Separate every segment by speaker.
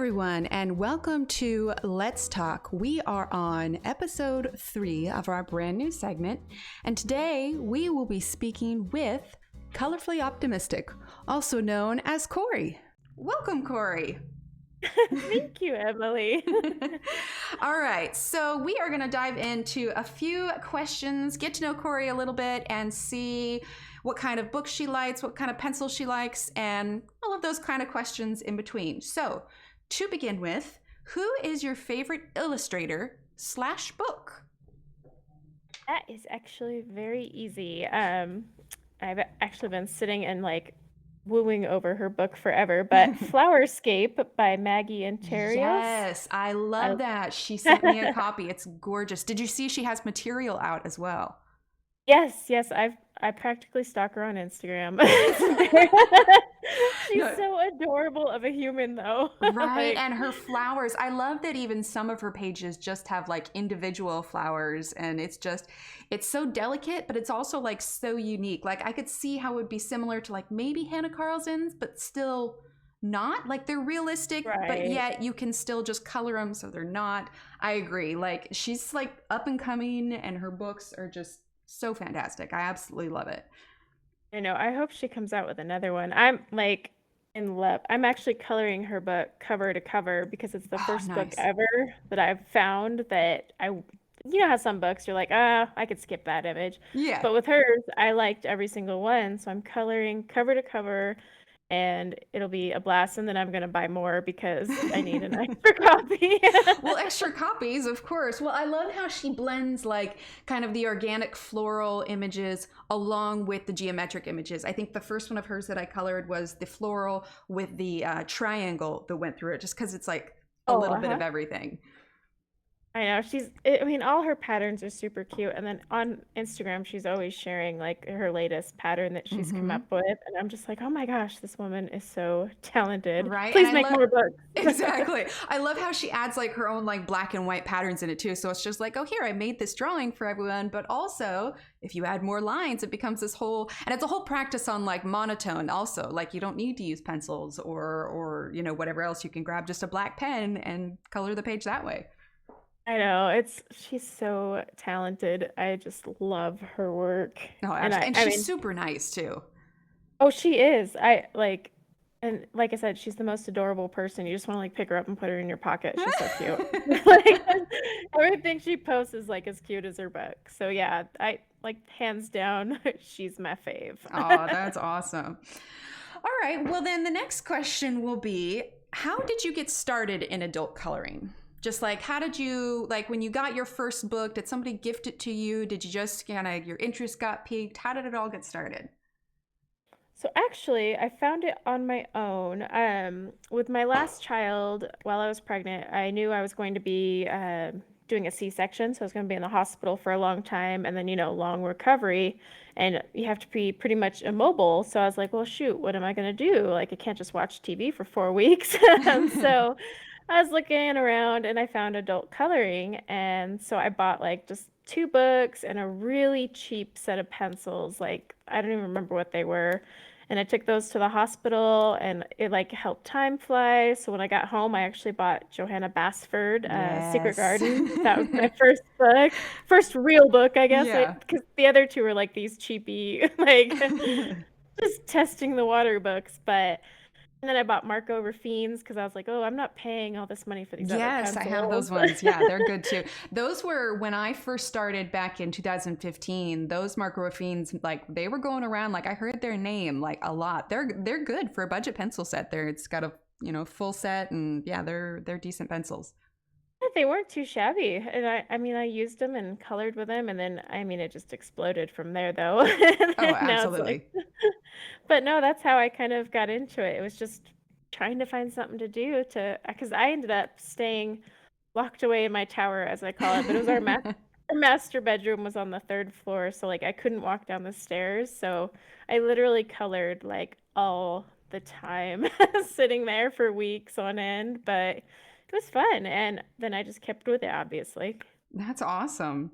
Speaker 1: everyone, and welcome to Let's Talk. We are on episode 3 of our brand new segment, and today we will be speaking with Colorfully Optimistic, also known as Kori. Welcome, Kori.
Speaker 2: Thank you, Emily.
Speaker 1: All right, so we are going to dive into a few questions, get to know Kori a little bit, and see what kind of books she likes, what kind of pencils she likes, and all of those kind of questions in between. So, to begin with, who is your favorite illustrator / book?
Speaker 2: That is actually very easy. I've actually been sitting and wooing over her book forever, but Flowerscape by Maggie and Terrios.
Speaker 1: Yes, I love that. She sent me a copy. It's gorgeous. Did you see she has material out as well?
Speaker 2: Yes, I practically stalk her on Instagram. She's so adorable of a human, though.
Speaker 1: Right, and her flowers. I love that even some of her pages just have like individual flowers, and it's so delicate, but it's also like so unique. Like I could see how it would be similar to like maybe Hannah Carlson's, but still not. Like they're realistic, but yet you can still just color them so they're not. I agree. Like she's like up and coming, and her books are just so fantastic. I absolutely love it.
Speaker 2: I know. I hope she comes out with another one. I'm like in love. I'm actually coloring her book cover to cover because it's the first book ever that I've found that you know how some books you're like, I could skip that image.
Speaker 1: Yeah.
Speaker 2: But with hers, I liked every single one. So I'm coloring cover to cover, and it'll be a blast. And then I'm going to buy more because I need an extra copy.
Speaker 1: Well, extra copies, of course. Well, I love how she blends like kind of the organic floral images along with the geometric images. I think the first one of hers that I colored was the floral with the triangle that went through it, just because it's like a little bit of everything.
Speaker 2: I know all her patterns are super cute. And then on Instagram, she's always sharing like her latest pattern that she's come up with. And I'm just like, oh my gosh, this woman is so talented.
Speaker 1: Right?
Speaker 2: Please make more books.
Speaker 1: Exactly. I love how she adds like her own like black and white patterns in it too. So it's just like, oh, here, I made this drawing for everyone. But also, if you add more lines, it becomes this whole, and it's a whole practice on like monotone also. Like you don't need to use pencils or you know, whatever else. You can grab just a black pen and color the page that way.
Speaker 2: I know, she's so talented. I just love her work.
Speaker 1: Oh, and she's super nice too.
Speaker 2: Oh, she is. And like I said, she's the most adorable person. You just want to like pick her up and put her in your pocket. She's so cute. Like everything she posts is like as cute as her book. So yeah, I like hands down, she's my fave.
Speaker 1: Oh, that's awesome. All right. Well, then the next question will be, how did you get started in adult coloring? Just like, how did you, like when you got your first book, did somebody gift it to you? Did you just kind of, your interest got piqued? How did it all get started?
Speaker 2: So actually, I found it on my own. With my last child, while I was pregnant, I knew I was going to be doing a C-section, so I was going to be in the hospital for a long time, and then, long recovery, and you have to be pretty much immobile. So I was like, well, shoot, what am I going to do? Like, I can't just watch TV for 4 weeks. So I was looking around and I found adult coloring. And so I bought like just 2 books and a really cheap set of pencils. Like, I don't even remember what they were. And I took those to the hospital and it like helped time fly. So when I got home, I actually bought Johanna Basford, Secret Garden. That was my first book, first real book, I guess. Because the other 2 were like these cheapy, like just testing the water books. And then I bought Marco Raffine's because I was like, oh, I'm not paying all this money for these other pencils.
Speaker 1: Yes, I have those ones. Yeah, they're good too. Those were when I first started back in 2015. Those Marco Raffine's, like they were going around. Like I heard their name like a lot. They're good for a budget pencil set. It's got a full set, and yeah, they're decent pencils.
Speaker 2: They weren't too shabby. And I used them and colored with them. And then, it just exploded from there, though.
Speaker 1: Oh, absolutely.
Speaker 2: But no, that's how I kind of got into it. It was just trying to find something to do because I ended up staying locked away in my tower, as I call it. But it was our master bedroom was on the 3rd floor. So, like, I couldn't walk down the stairs. So I literally colored, like, all the time, sitting there for weeks on end. But it was fun, and then I just kept with it, obviously.
Speaker 1: That's awesome.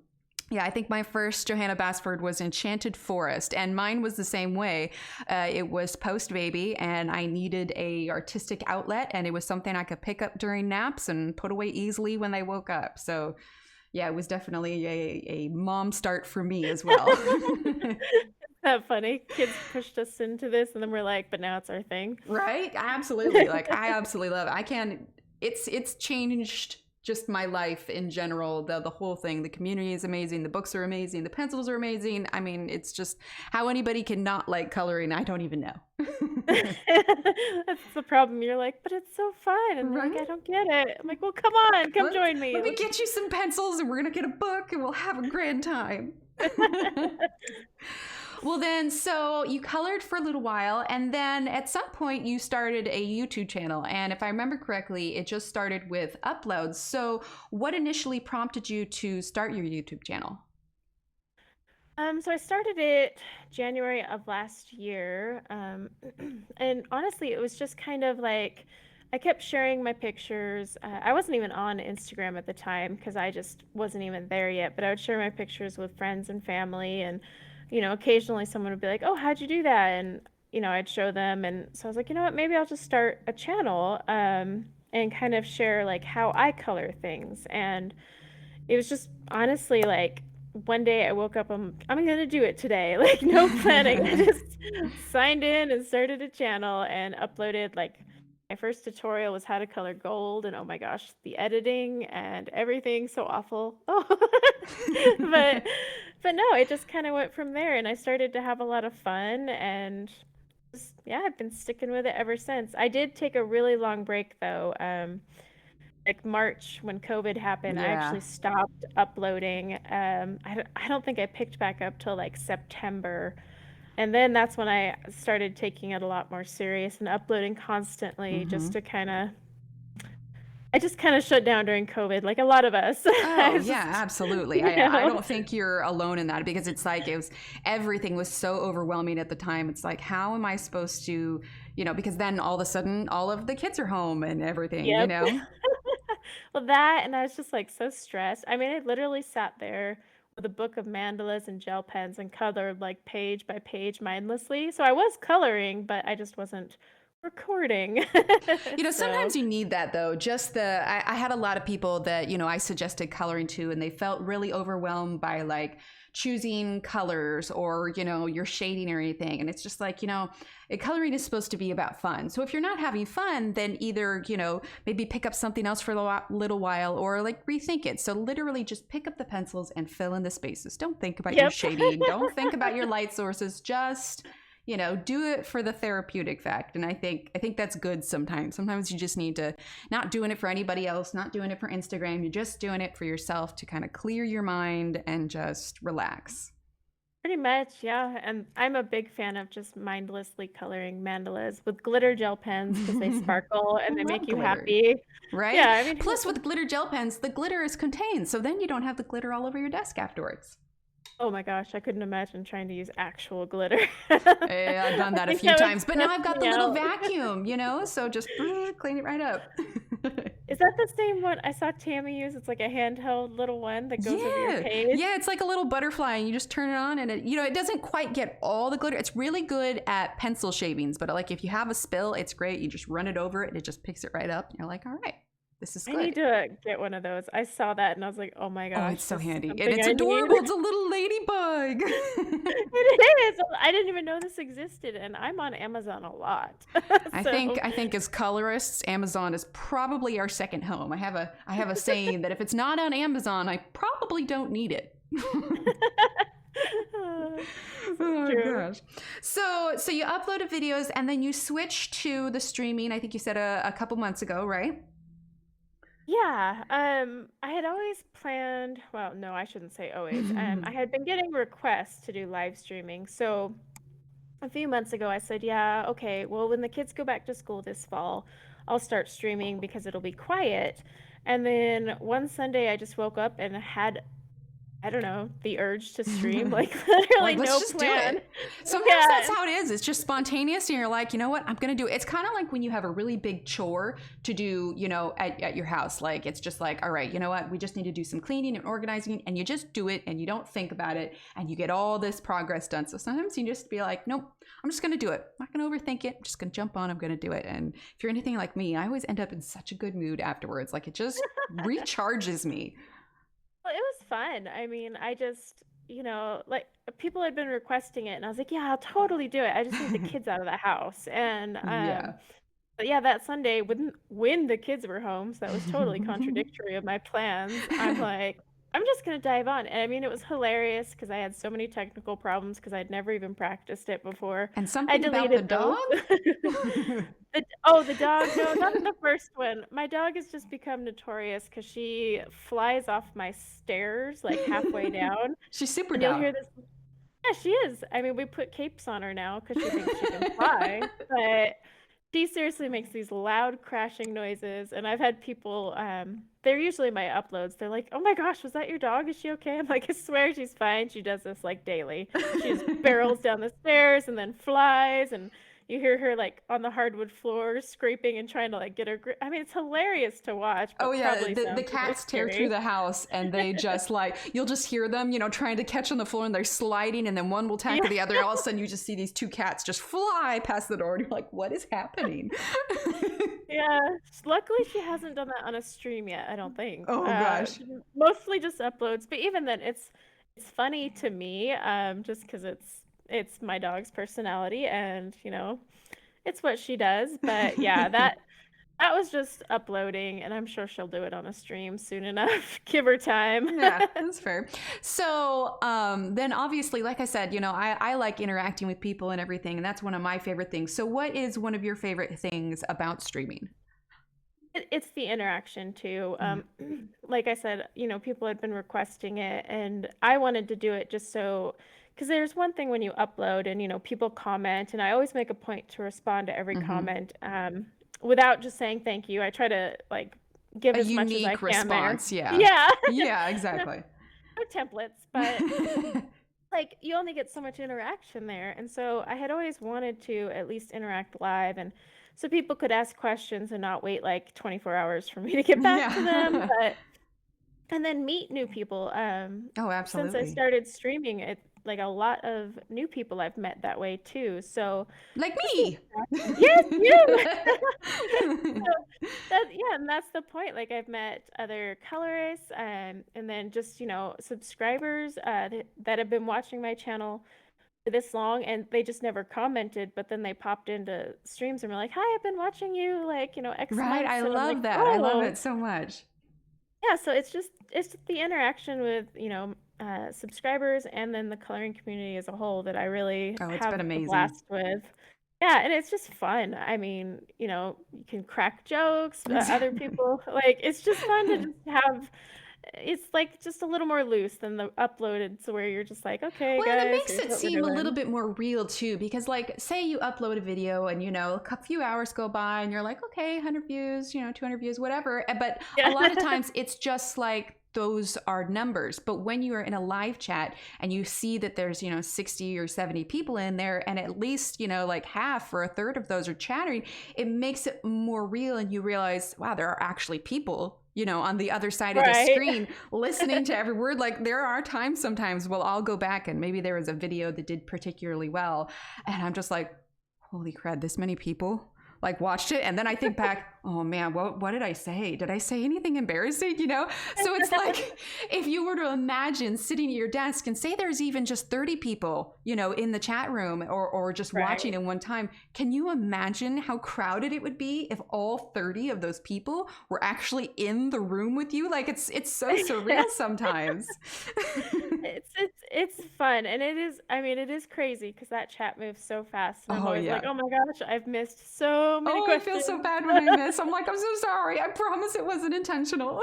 Speaker 1: Yeah, I think my first Johanna Basford was Enchanted Forest, and mine was the same way. It was post baby, and I needed a artistic outlet, and it was something I could pick up during naps and put away easily when they woke up. So, yeah, it was definitely a mom start for me as well.
Speaker 2: That funny. Kids pushed us into this, and then we're like, but now it's our thing.
Speaker 1: Right? Absolutely. Like I absolutely love it. I can it's changed just my life in general. The whole thing. The community is amazing. The books are amazing. The pencils are amazing. I mean, it's just how anybody can not like coloring, I don't even know.
Speaker 2: That's the problem. You're like, but it's so fun. And they're like,
Speaker 1: Right?
Speaker 2: I don't get it. I'm like, well, come on, come join me.
Speaker 1: Let me get you some pencils and we're gonna get a book and we'll have a grand time. Well, then, so you colored for a little while, and then at some point you started a YouTube channel. And if I remember correctly, it just started with uploads. So, what initially prompted you to start your YouTube channel?
Speaker 2: So I started it January of last year. And honestly, it was just kind of like I kept sharing my pictures. I wasn't even on Instagram at the time because I just wasn't even there yet, but I would share my pictures with friends and family. And, occasionally someone would be like, oh, how'd you do that? And, I'd show them. And so I was like, you know what, maybe I'll just start a channel and kind of share like how I color things. And it was just honestly like one day I woke up, I'm gonna do it today. Like no planning. I just signed in and started a channel and uploaded like my first tutorial was how to color gold, and oh my gosh, the editing and everything so awful. Oh, but but no, it just kind of went from there, and I started to have a lot of fun, and just, yeah, I've been sticking with it ever since. I did take a really long break though. Like March when COVID happened, I
Speaker 1: Yeah.
Speaker 2: actually stopped uploading. I don't think I picked back up till like September. And then that's when I started taking it a lot more serious and uploading constantly just
Speaker 1: Hmm.
Speaker 2: to I just kind of shut down during COVID, like a lot of us. I
Speaker 1: Oh
Speaker 2: was
Speaker 1: yeah,
Speaker 2: just,
Speaker 1: absolutely.
Speaker 2: you
Speaker 1: I
Speaker 2: know,
Speaker 1: don't think you're alone in that because it's like it was everything was so overwhelming at the time. It's like how am I supposed to, because then all of a sudden all of the kids are home and everything, you
Speaker 2: yep.
Speaker 1: know?
Speaker 2: Well, that, and I was just like so stressed. I mean, I literally sat there with a book of mandalas and gel pens and colored like page by page mindlessly. So I was coloring, but I just wasn't recording. So,
Speaker 1: Sometimes you need that though. I had a lot of people that, I suggested coloring to, and they felt really overwhelmed by like choosing colors or, your shading or anything. And it's just like, coloring is supposed to be about fun. So if you're not having fun, then either, maybe pick up something else for a little while or like rethink it. So literally just pick up the pencils and fill in the spaces. Don't think about your
Speaker 2: yep.
Speaker 1: shading. Don't think about your light sources. Just do it for the therapeutic fact. And I think that's good sometimes you just need to not doing it for anybody else, not doing it for Instagram, you're just doing it for yourself to kind of clear your mind and just relax.
Speaker 2: Pretty much, yeah. And I'm a big fan of just mindlessly coloring mandalas with glitter gel pens because they
Speaker 1: I
Speaker 2: sparkle and they make
Speaker 1: love
Speaker 2: you
Speaker 1: glitter,
Speaker 2: happy.
Speaker 1: right?
Speaker 2: Yeah, I mean,
Speaker 1: Plus with glitter gel pens the glitter is contained, so then you don't have the glitter all over your desk afterwards.
Speaker 2: oh my gosh, I couldn't imagine trying to use actual glitter.
Speaker 1: I've done
Speaker 2: I
Speaker 1: that a
Speaker 2: think
Speaker 1: few
Speaker 2: that would
Speaker 1: times, but now
Speaker 2: stress
Speaker 1: I've got
Speaker 2: me
Speaker 1: the little
Speaker 2: out.
Speaker 1: vacuum, so just clean it right up.
Speaker 2: Is that the same one I saw Tammy use? It's like a handheld little one that goes over your
Speaker 1: Yeah.
Speaker 2: page.
Speaker 1: Yeah, it's like a little butterfly and you just turn it on and it doesn't quite get all the glitter. It's really good at pencil shavings, but like if you have a spill, it's great. You just run it over it and it just picks it right up. And you're like, all right, this is
Speaker 2: I need
Speaker 1: good.
Speaker 2: to get one of those. I saw that and I was like, oh my
Speaker 1: Oh,
Speaker 2: gosh,
Speaker 1: it's so
Speaker 2: this is
Speaker 1: handy. And
Speaker 2: something
Speaker 1: it's
Speaker 2: I need.
Speaker 1: adorable. It's a little ladybug.
Speaker 2: It is. I didn't even know this existed, and I'm on Amazon a lot.
Speaker 1: I think
Speaker 2: So,
Speaker 1: I think as colorists, Amazon is probably our second home. I have a saying that if it's not on Amazon, I probably don't need it.
Speaker 2: so
Speaker 1: Oh
Speaker 2: true.
Speaker 1: gosh. So you uploaded videos and then you switched to the streaming. I think you said a couple months ago, right?
Speaker 2: Yeah, I had always planned, well, no, I shouldn't say always. I had been getting requests to do live streaming. So a few months ago, I said, yeah, okay, well, when the kids go back to school this fall, I'll start streaming because it'll be quiet. And then one Sunday, I just woke up and I don't know, the urge to stream, like literally
Speaker 1: Like, let's
Speaker 2: no
Speaker 1: just do
Speaker 2: plan.
Speaker 1: it. Sometimes that's
Speaker 2: Yeah.
Speaker 1: how it is. It's just spontaneous, and you're like, you know what? I'm going to do it. It's kind of like when you have a really big chore to do, at your house. Like, it's just like, all right, you know what? We just need to do some cleaning and organizing, and you just do it, and you don't think about it, and you get all this progress done. So sometimes you just be like, nope, I'm just going to do it. I'm not going to overthink it. I'm just going to jump on. I'm going to do it. And if you're anything like me, I always end up in such a good mood afterwards. Like, it just recharges me.
Speaker 2: Well, it was fun. I mean, I just, like people had been requesting it, and I was like, yeah, I'll totally do it. I just need the kids out of the house. And
Speaker 1: Yeah.
Speaker 2: but yeah, that Sunday when the kids were home, so that was totally contradictory of my plans. I'm like, I'm just gonna dive on. And I mean, it was hilarious because I had so many technical problems because I'd never even practiced it before.
Speaker 1: And
Speaker 2: I
Speaker 1: something about the
Speaker 2: deleted those.
Speaker 1: dog?
Speaker 2: Oh, the dog. No, not the first one. My dog has just become notorious because she flies off my stairs like halfway down,
Speaker 1: She's super
Speaker 2: and you'll
Speaker 1: dog.
Speaker 2: hear this. Yeah, she is. I mean, we put capes on her now because she thinks she can fly, but she seriously makes these loud crashing noises. And I've had people, they're usually my uploads. They're like, "Oh my gosh, was that your dog? Is she okay?" I'm like, "I swear she's fine." She does this like daily. She just barrels down the stairs and then flies, and you hear her like on the hardwood floor scraping and trying to like get her grip. I mean, it's hilarious to watch,
Speaker 1: Oh
Speaker 2: but
Speaker 1: yeah,
Speaker 2: probably
Speaker 1: the
Speaker 2: sounds really
Speaker 1: cats tear through
Speaker 2: scary.
Speaker 1: the house and they just like you'll just hear them, trying to catch on the floor and they're sliding and then one will tackle the other and all of a sudden you just see these two cats just fly past the door and you're like, what is happening?
Speaker 2: Yeah, luckily she hasn't done that on a stream yet, I don't think.
Speaker 1: Oh gosh.
Speaker 2: Mostly just uploads, but even then it's funny to me, just because it's my dog's personality and, it's what she does. But yeah, that was just uploading, and I'm sure she'll do it on a stream soon enough. Give her time.
Speaker 1: Yeah, that's fair. So then obviously, like I said, I like interacting with people and everything, and that's one of my favorite things. So what is one of your favorite things about streaming?
Speaker 2: It's the interaction too. Like I said, people had been requesting it, and I wanted to do it just so, because there's one thing when you upload and people comment, and I always make a point to respond to every
Speaker 1: Mm-hmm.
Speaker 2: comment, without just saying thank you. I try to like give
Speaker 1: A
Speaker 2: as much as I
Speaker 1: unique
Speaker 2: can there.
Speaker 1: response, yeah.
Speaker 2: Yeah,
Speaker 1: Yeah,
Speaker 2: no,
Speaker 1: exactly.
Speaker 2: no templates, but like you only get so much interaction there. And so I had always wanted to at least interact live, and so people could ask questions and not wait like 24 hours for me to get back to them,
Speaker 1: Yeah.
Speaker 2: but and then meet new people.
Speaker 1: Oh,
Speaker 2: Since I
Speaker 1: absolutely.
Speaker 2: started streaming, it like a lot of new people I've met that way too. So
Speaker 1: Like
Speaker 2: just the
Speaker 1: me.
Speaker 2: interaction. Yes, you. So yeah, and that's the point. Like I've met other colorists, and then just subscribers that have been watching my channel for this long, and they just never commented, but then they popped into streams and were like, "Hi, I've been watching you like X
Speaker 1: Right? I
Speaker 2: months," and I'm like,
Speaker 1: love that. I love
Speaker 2: "Oh."
Speaker 1: it so much.
Speaker 2: Yeah, so it's the interaction with subscribers and then the coloring community as a whole that I really
Speaker 1: Oh, it's been
Speaker 2: have a
Speaker 1: amazing.
Speaker 2: blast with. Yeah, and it's just fun. I mean, you can crack jokes, other people like it's just fun to just have. It's like just a little more loose than the uploaded, so where you're just like, okay,
Speaker 1: Well, and it
Speaker 2: guys,
Speaker 1: makes
Speaker 2: here's
Speaker 1: it
Speaker 2: what we're
Speaker 1: seem a little
Speaker 2: doing.
Speaker 1: bit more real too, because like, say you upload a video and a few hours go by and you're like, okay, 100 views, 200 views, whatever. But a
Speaker 2: Yeah.
Speaker 1: lot of times it's just like those are numbers. But when you are in a live chat and you see that there's 60 or 70 people in there, and at least like half or a third of those are chattering, it makes it more real, and you realize, wow, there are actually people on the other side of the
Speaker 2: Right.
Speaker 1: screen listening to every word. Like there are times sometimes I'll go back and maybe there was a video that did particularly well and I'm just like, holy crap, this many people like watched it, and then I think back, oh man, what did I say? Did I say anything embarrassing? So it's like if you were to imagine sitting at your desk and say there's even just 30 people, in the chat room or just watching
Speaker 2: Right.
Speaker 1: in one time, can you imagine how crowded it would be if all 30 of those people were actually in the room with you? Like it's so surreal sometimes.
Speaker 2: It's fun, and it is. I mean, it is crazy because that chat moves so fast, and I'm
Speaker 1: Oh
Speaker 2: always like,
Speaker 1: yeah.
Speaker 2: "Oh my gosh, I've missed so many
Speaker 1: Oh, I feel so
Speaker 2: questions."
Speaker 1: bad when I miss. I'm like, I'm so sorry. I promise it wasn't intentional.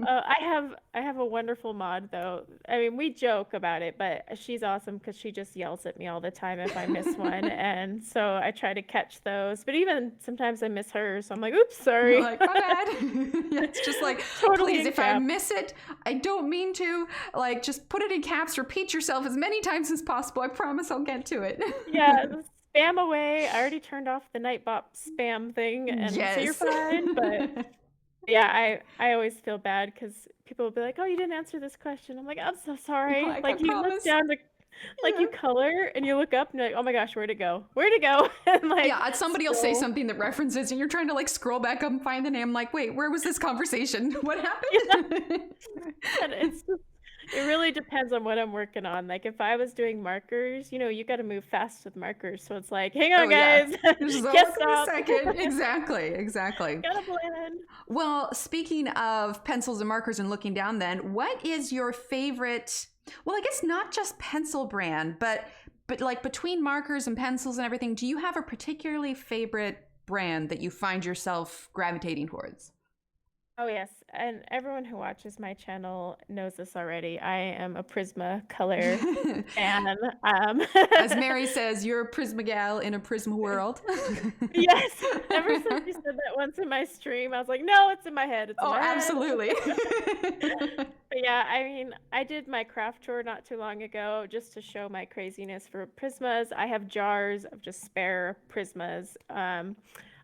Speaker 2: I have a wonderful mod though. I mean, we joke about it, but she's awesome because she just yells at me all the time if I miss one, and so I try to catch those. But even sometimes I miss her, so I'm like, "Oops,
Speaker 1: You're
Speaker 2: sorry."
Speaker 1: like, my bad. Yeah, it's just like,
Speaker 2: Totally
Speaker 1: please,
Speaker 2: in
Speaker 1: if I
Speaker 2: caps.
Speaker 1: miss it, I don't mean to. Like, just put it in caps, repeat yourself as many times as possible. I promise I'll get to it.
Speaker 2: Yeah, spam away. I already turned off the Nightbot spam thing, and so you're
Speaker 1: Yes.
Speaker 2: fine. But yeah, I always feel bad because people will be like, "Oh, you didn't answer this question." I'm like, "I'm so
Speaker 1: You're
Speaker 2: sorry."
Speaker 1: like, I
Speaker 2: Like you look
Speaker 1: promise.
Speaker 2: down to, like
Speaker 1: Yeah.
Speaker 2: you color and you look up and you're like, "Oh my gosh, where'd it go? Where'd it go?" And like
Speaker 1: Yeah, somebody will say
Speaker 2: scroll.
Speaker 1: something that references, and you're trying to like scroll back up and find the name. I'm like, wait, where was this conversation? What
Speaker 2: Yeah,
Speaker 1: happened?
Speaker 2: and it's just, it really depends on what I'm working on. Like if I was doing markers, you got to move fast with markers. So it's like, hang on,
Speaker 1: Oh yeah.
Speaker 2: guys,
Speaker 1: Just oh,
Speaker 2: can't
Speaker 1: look at a
Speaker 2: stop,
Speaker 1: second. Exactly, exactly.
Speaker 2: gotta blend.
Speaker 1: Well, speaking of pencils and markers and looking down, then what is your favorite? Well, I guess not just pencil brand, but like between markers and pencils and everything, do you have a particularly favorite brand that you find yourself gravitating towards?
Speaker 2: Oh yes, and everyone who watches my channel knows this already. I am a Prismacolor fan.
Speaker 1: As Mary says, you're a Prisma gal in a Prisma world.
Speaker 2: Yes, ever since you said that once in my stream, I was like, no, it's in my head. It's in
Speaker 1: Oh,
Speaker 2: my head.
Speaker 1: absolutely.
Speaker 2: But yeah, I mean, I did my craft tour not too long ago just to show my craziness for Prismas. I have jars of just spare Prismas.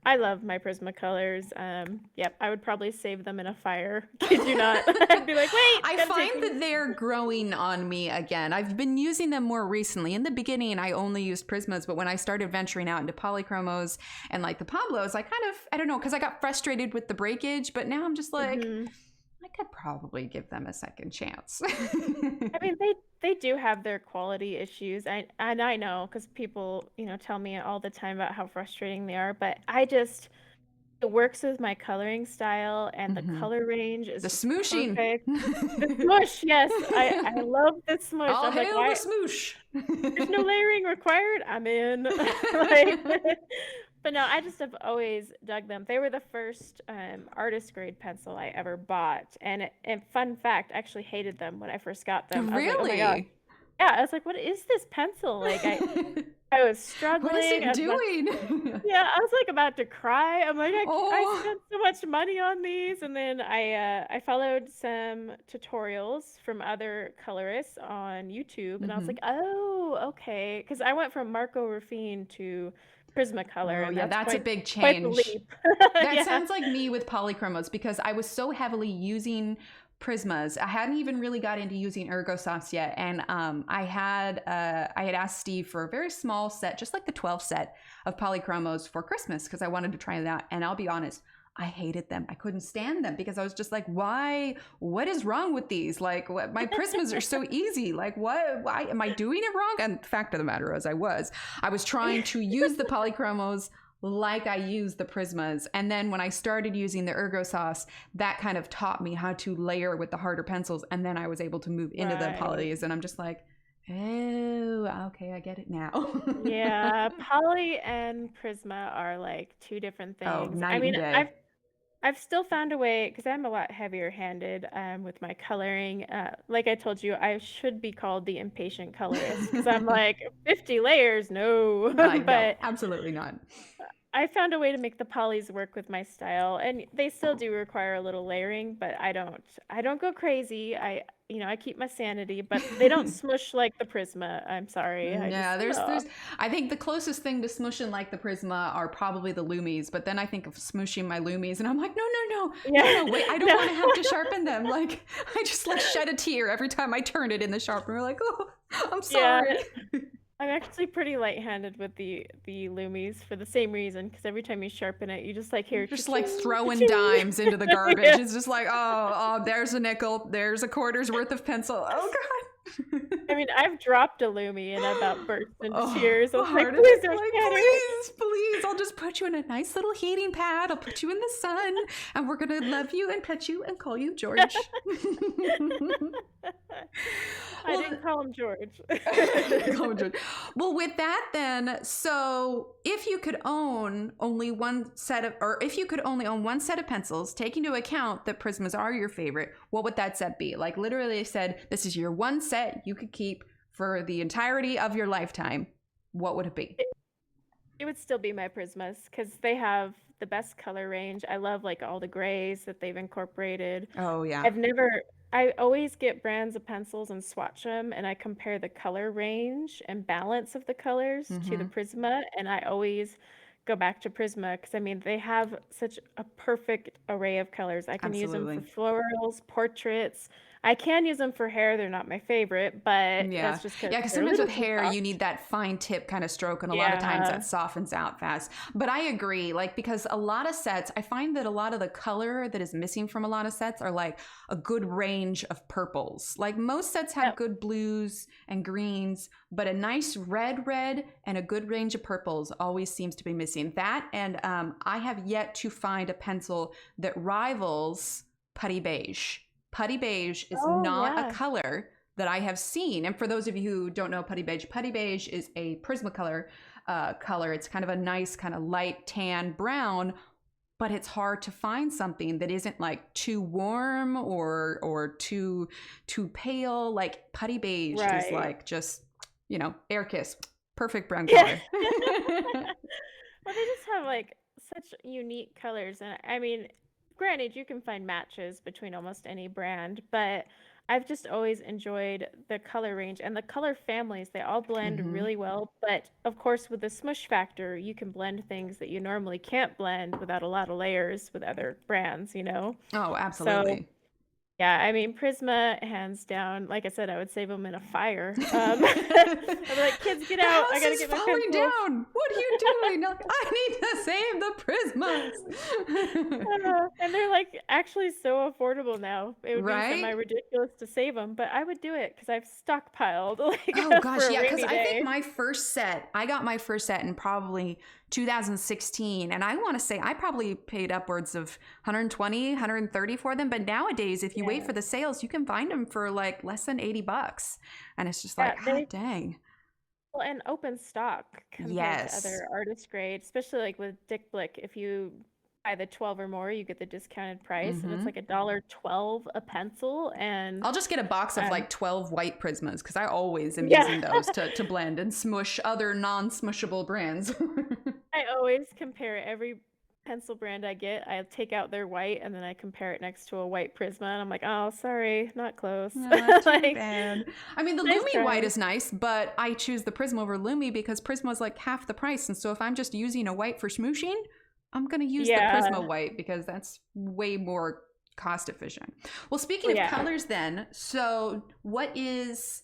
Speaker 2: I love my Prismacolors. Yep, I would probably save them in a fire. Kid you not. I'd be like, wait,
Speaker 1: I
Speaker 2: gotta take
Speaker 1: find
Speaker 2: these.
Speaker 1: that they're growing on me again. I've been using them more recently. In the beginning, I only used Prismas, but when I started venturing out into polychromos and like the Pablos, I don't know, because I got frustrated with the breakage, but now I'm just like,
Speaker 2: Mhm.
Speaker 1: I could probably give them a second chance.
Speaker 2: I mean, they do have their quality issues. And I know because people, tell me all the time about how frustrating they are, but it works with my coloring style and the
Speaker 1: Mhm.
Speaker 2: color range is
Speaker 1: The
Speaker 2: just
Speaker 1: smooshing.
Speaker 2: perfect. The smush, yes, I love the smush.
Speaker 1: All
Speaker 2: I'm like,
Speaker 1: hail the
Speaker 2: why?
Speaker 1: smoosh.
Speaker 2: There's no layering required. I'm in. Like, but no, I just have always dug them. They were the first artist grade pencil I ever bought, and fun fact, I actually hated them when I first got them. I was like, oh my gosh,
Speaker 1: Really?
Speaker 2: yeah. I was like, what is this pencil? Like, I was
Speaker 1: What is
Speaker 2: struggling.
Speaker 1: it doing?
Speaker 2: Yeah, I was like about to cry. I'm like, I
Speaker 1: Oh.
Speaker 2: spent so much money on these, and then I followed some tutorials from other colorists on YouTube, and I was
Speaker 1: Mhm.
Speaker 2: like, oh, okay, because I went from Marco Ruffin to Prismacolor,
Speaker 1: Oh,
Speaker 2: and
Speaker 1: yeah,
Speaker 2: that's
Speaker 1: that's a
Speaker 2: quite
Speaker 1: big
Speaker 2: quite the
Speaker 1: change.
Speaker 2: leap.
Speaker 1: That
Speaker 2: Yeah.
Speaker 1: sounds like me with polychromos because I was so heavily using Prismas. I hadn't even really got into using Ergosofts yet, and I had asked Steve for a very small set, just like the 12 set of polychromos for Christmas because I wanted to try that. And I'll be honest, I hated them. I couldn't stand them because I was just like, why? What is wrong with these? Like, what, my Prismas are so easy. Like, what? Why am I doing it wrong? And the fact of the matter is, I was trying to use the polychromos like I use the Prismas. And then when I started using the Ergo Sauce, that kind of taught me how to layer with the harder pencils. And then I was able to move into the
Speaker 2: Right.
Speaker 1: polys. And I'm just like, oh, okay, I get it now.
Speaker 2: Yeah, Poly and Prisma are like two different
Speaker 1: Oh,
Speaker 2: things. I
Speaker 1: night and
Speaker 2: mean,
Speaker 1: day.
Speaker 2: I've still found a way because I'm a lot heavier handed with my coloring. Like I told you, I should be called the impatient colorist because I'm like 50 layers, no.
Speaker 1: No,
Speaker 2: But
Speaker 1: absolutely not.
Speaker 2: I found a way to make the polys work with my style, and they still do require a little layering, but I don't go crazy. I keep my sanity, but they don't smush like the Prisma. I'm sorry. I
Speaker 1: Yeah,
Speaker 2: just
Speaker 1: there's I think the closest thing to smushing like the Prisma are probably the Lumis, but then I think of smooshing my Lumis and I'm like,
Speaker 2: yeah.
Speaker 1: wait, I don't
Speaker 2: No.
Speaker 1: want to have to sharpen them. Like I just like shed a tear every time I turn it in the sharpener. Like, oh, I'm
Speaker 2: Yeah.
Speaker 1: sorry.
Speaker 2: I'm actually pretty light-handed with the Loomies for the same reason, because every time you sharpen it, you just like hear
Speaker 1: Just like
Speaker 2: cha-ching,
Speaker 1: throwing
Speaker 2: cha-ching.
Speaker 1: dimes into the garbage.
Speaker 2: Yeah.
Speaker 1: It's just like, oh, there's a nickel, there's a quarter's worth of pencil. Oh God.
Speaker 2: I mean, I've dropped a Loomie and I about burst into
Speaker 1: Oh,
Speaker 2: tears. I was like,
Speaker 1: heart attack.
Speaker 2: please don't
Speaker 1: Like,
Speaker 2: shatter.
Speaker 1: please, I'll just put you in a nice little heating pad. I'll put you in the sun, and we're gonna love you and pet you and call you George.
Speaker 2: I didn't call him George.
Speaker 1: Call him George. Well, with that, then, so if you could own only one set of, or if you could only own one set of pencils, take into account that Prismas are your favorite, what would that set be? Like literally they said, this is your one set you could keep for the entirety of your lifetime. What would it be?
Speaker 2: It would still be my Prismas because they have the best color range. I love like all the grays that they've incorporated.
Speaker 1: Oh yeah.
Speaker 2: I've never, I always get brands of pencils and swatch them, and I compare the color range and balance of the colors to the
Speaker 1: Mm-hmm.
Speaker 2: Prisma, and I always go back to Prisma because I mean they have such a perfect array of colors. I can use them for
Speaker 1: Absolutely.
Speaker 2: florals, portraits. I can use them for hair. They're not my favorite, but
Speaker 1: Yeah.
Speaker 2: that's just because
Speaker 1: Yeah, because
Speaker 2: they're a
Speaker 1: sometimes
Speaker 2: little
Speaker 1: with
Speaker 2: too
Speaker 1: hair, you
Speaker 2: soft.
Speaker 1: need that fine tip kind of stroke, and a lot of times
Speaker 2: Yeah,
Speaker 1: that softens out fast. But I agree, like, because a lot of sets, I find that a lot of the color that is missing from a lot of sets are like a good range of purples. Like, most sets have
Speaker 2: yep.
Speaker 1: good blues and greens, but a nice red, and a good range of purples always seems to be missing. That, and I have yet to find a pencil that rivals Putty Beige. Putty Beige is
Speaker 2: Oh
Speaker 1: not a
Speaker 2: yeah.
Speaker 1: color that I have seen. And for those of you who don't know Putty Beige is a Prismacolor color. It's kind of a nice, kind of light tan brown, but it's hard to find something that isn't like too warm or too pale. Like Putty Beige is
Speaker 2: Right.
Speaker 1: like just, air kiss, perfect brown
Speaker 2: Yeah.
Speaker 1: color.
Speaker 2: Well, they just have like such unique colors. And I mean, granted, you can find matches between almost any brand, but I've just always enjoyed the color range and the color families. They all blend
Speaker 1: Hmm.
Speaker 2: really well. But of course, with the smush factor, you can blend things that you normally can't blend without a lot of layers with other brands, you know?
Speaker 1: Oh,
Speaker 2: So
Speaker 1: absolutely.
Speaker 2: yeah, I mean, Prisma, hands down. Like I said, I would save them in a fire.
Speaker 1: The
Speaker 2: I'd be like, kids, get out. I
Speaker 1: house
Speaker 2: gotta
Speaker 1: is
Speaker 2: get my
Speaker 1: falling
Speaker 2: pencils.
Speaker 1: down. What are you doing? Like, I need to save the prismas.
Speaker 2: And they're like actually so affordable now. It would be
Speaker 1: Right?
Speaker 2: semi-ridiculous to save them, but I would do it because I've stockpiled
Speaker 1: Oh
Speaker 2: like for
Speaker 1: gosh,
Speaker 2: a
Speaker 1: yeah, because
Speaker 2: rainy
Speaker 1: I think
Speaker 2: day.
Speaker 1: I got my first set in probably 2016, and I want to say I probably paid upwards of 120, 130 for them. But nowadays, if you wait
Speaker 2: Yeah.
Speaker 1: for the sales, you can find them for like less than $80, and it's just
Speaker 2: Yeah,
Speaker 1: like, hot
Speaker 2: they
Speaker 1: dang.
Speaker 2: well, and open stock compared to
Speaker 1: Yes.
Speaker 2: other artist grade, especially like with Dick Blick. If you buy the 12 or more, you get the discounted price, and it's
Speaker 1: Hmm.
Speaker 2: like $1.12 a pencil. And
Speaker 1: I'll just get a box of
Speaker 2: um,
Speaker 1: like 12 white Prismas because I always am
Speaker 2: yeah,
Speaker 1: using those to blend and smush other non-smushable brands.
Speaker 2: I always compare every pencil brand I get. I take out their white and then I compare it next to a white Prisma, and I'm like, oh, sorry, not close.
Speaker 1: Ah, too
Speaker 2: Like,
Speaker 1: bad. I mean, the
Speaker 2: nice
Speaker 1: Lumi white
Speaker 2: try.
Speaker 1: is nice, but I choose the Prisma over Lumi because Prisma is like half the price. And so if I'm just using a white for smooshing, I'm going to use the Prisma
Speaker 2: Yeah.
Speaker 1: white because that's way more cost efficient. Well, speaking
Speaker 2: Well,
Speaker 1: of
Speaker 2: yeah.
Speaker 1: colors, then, so what is,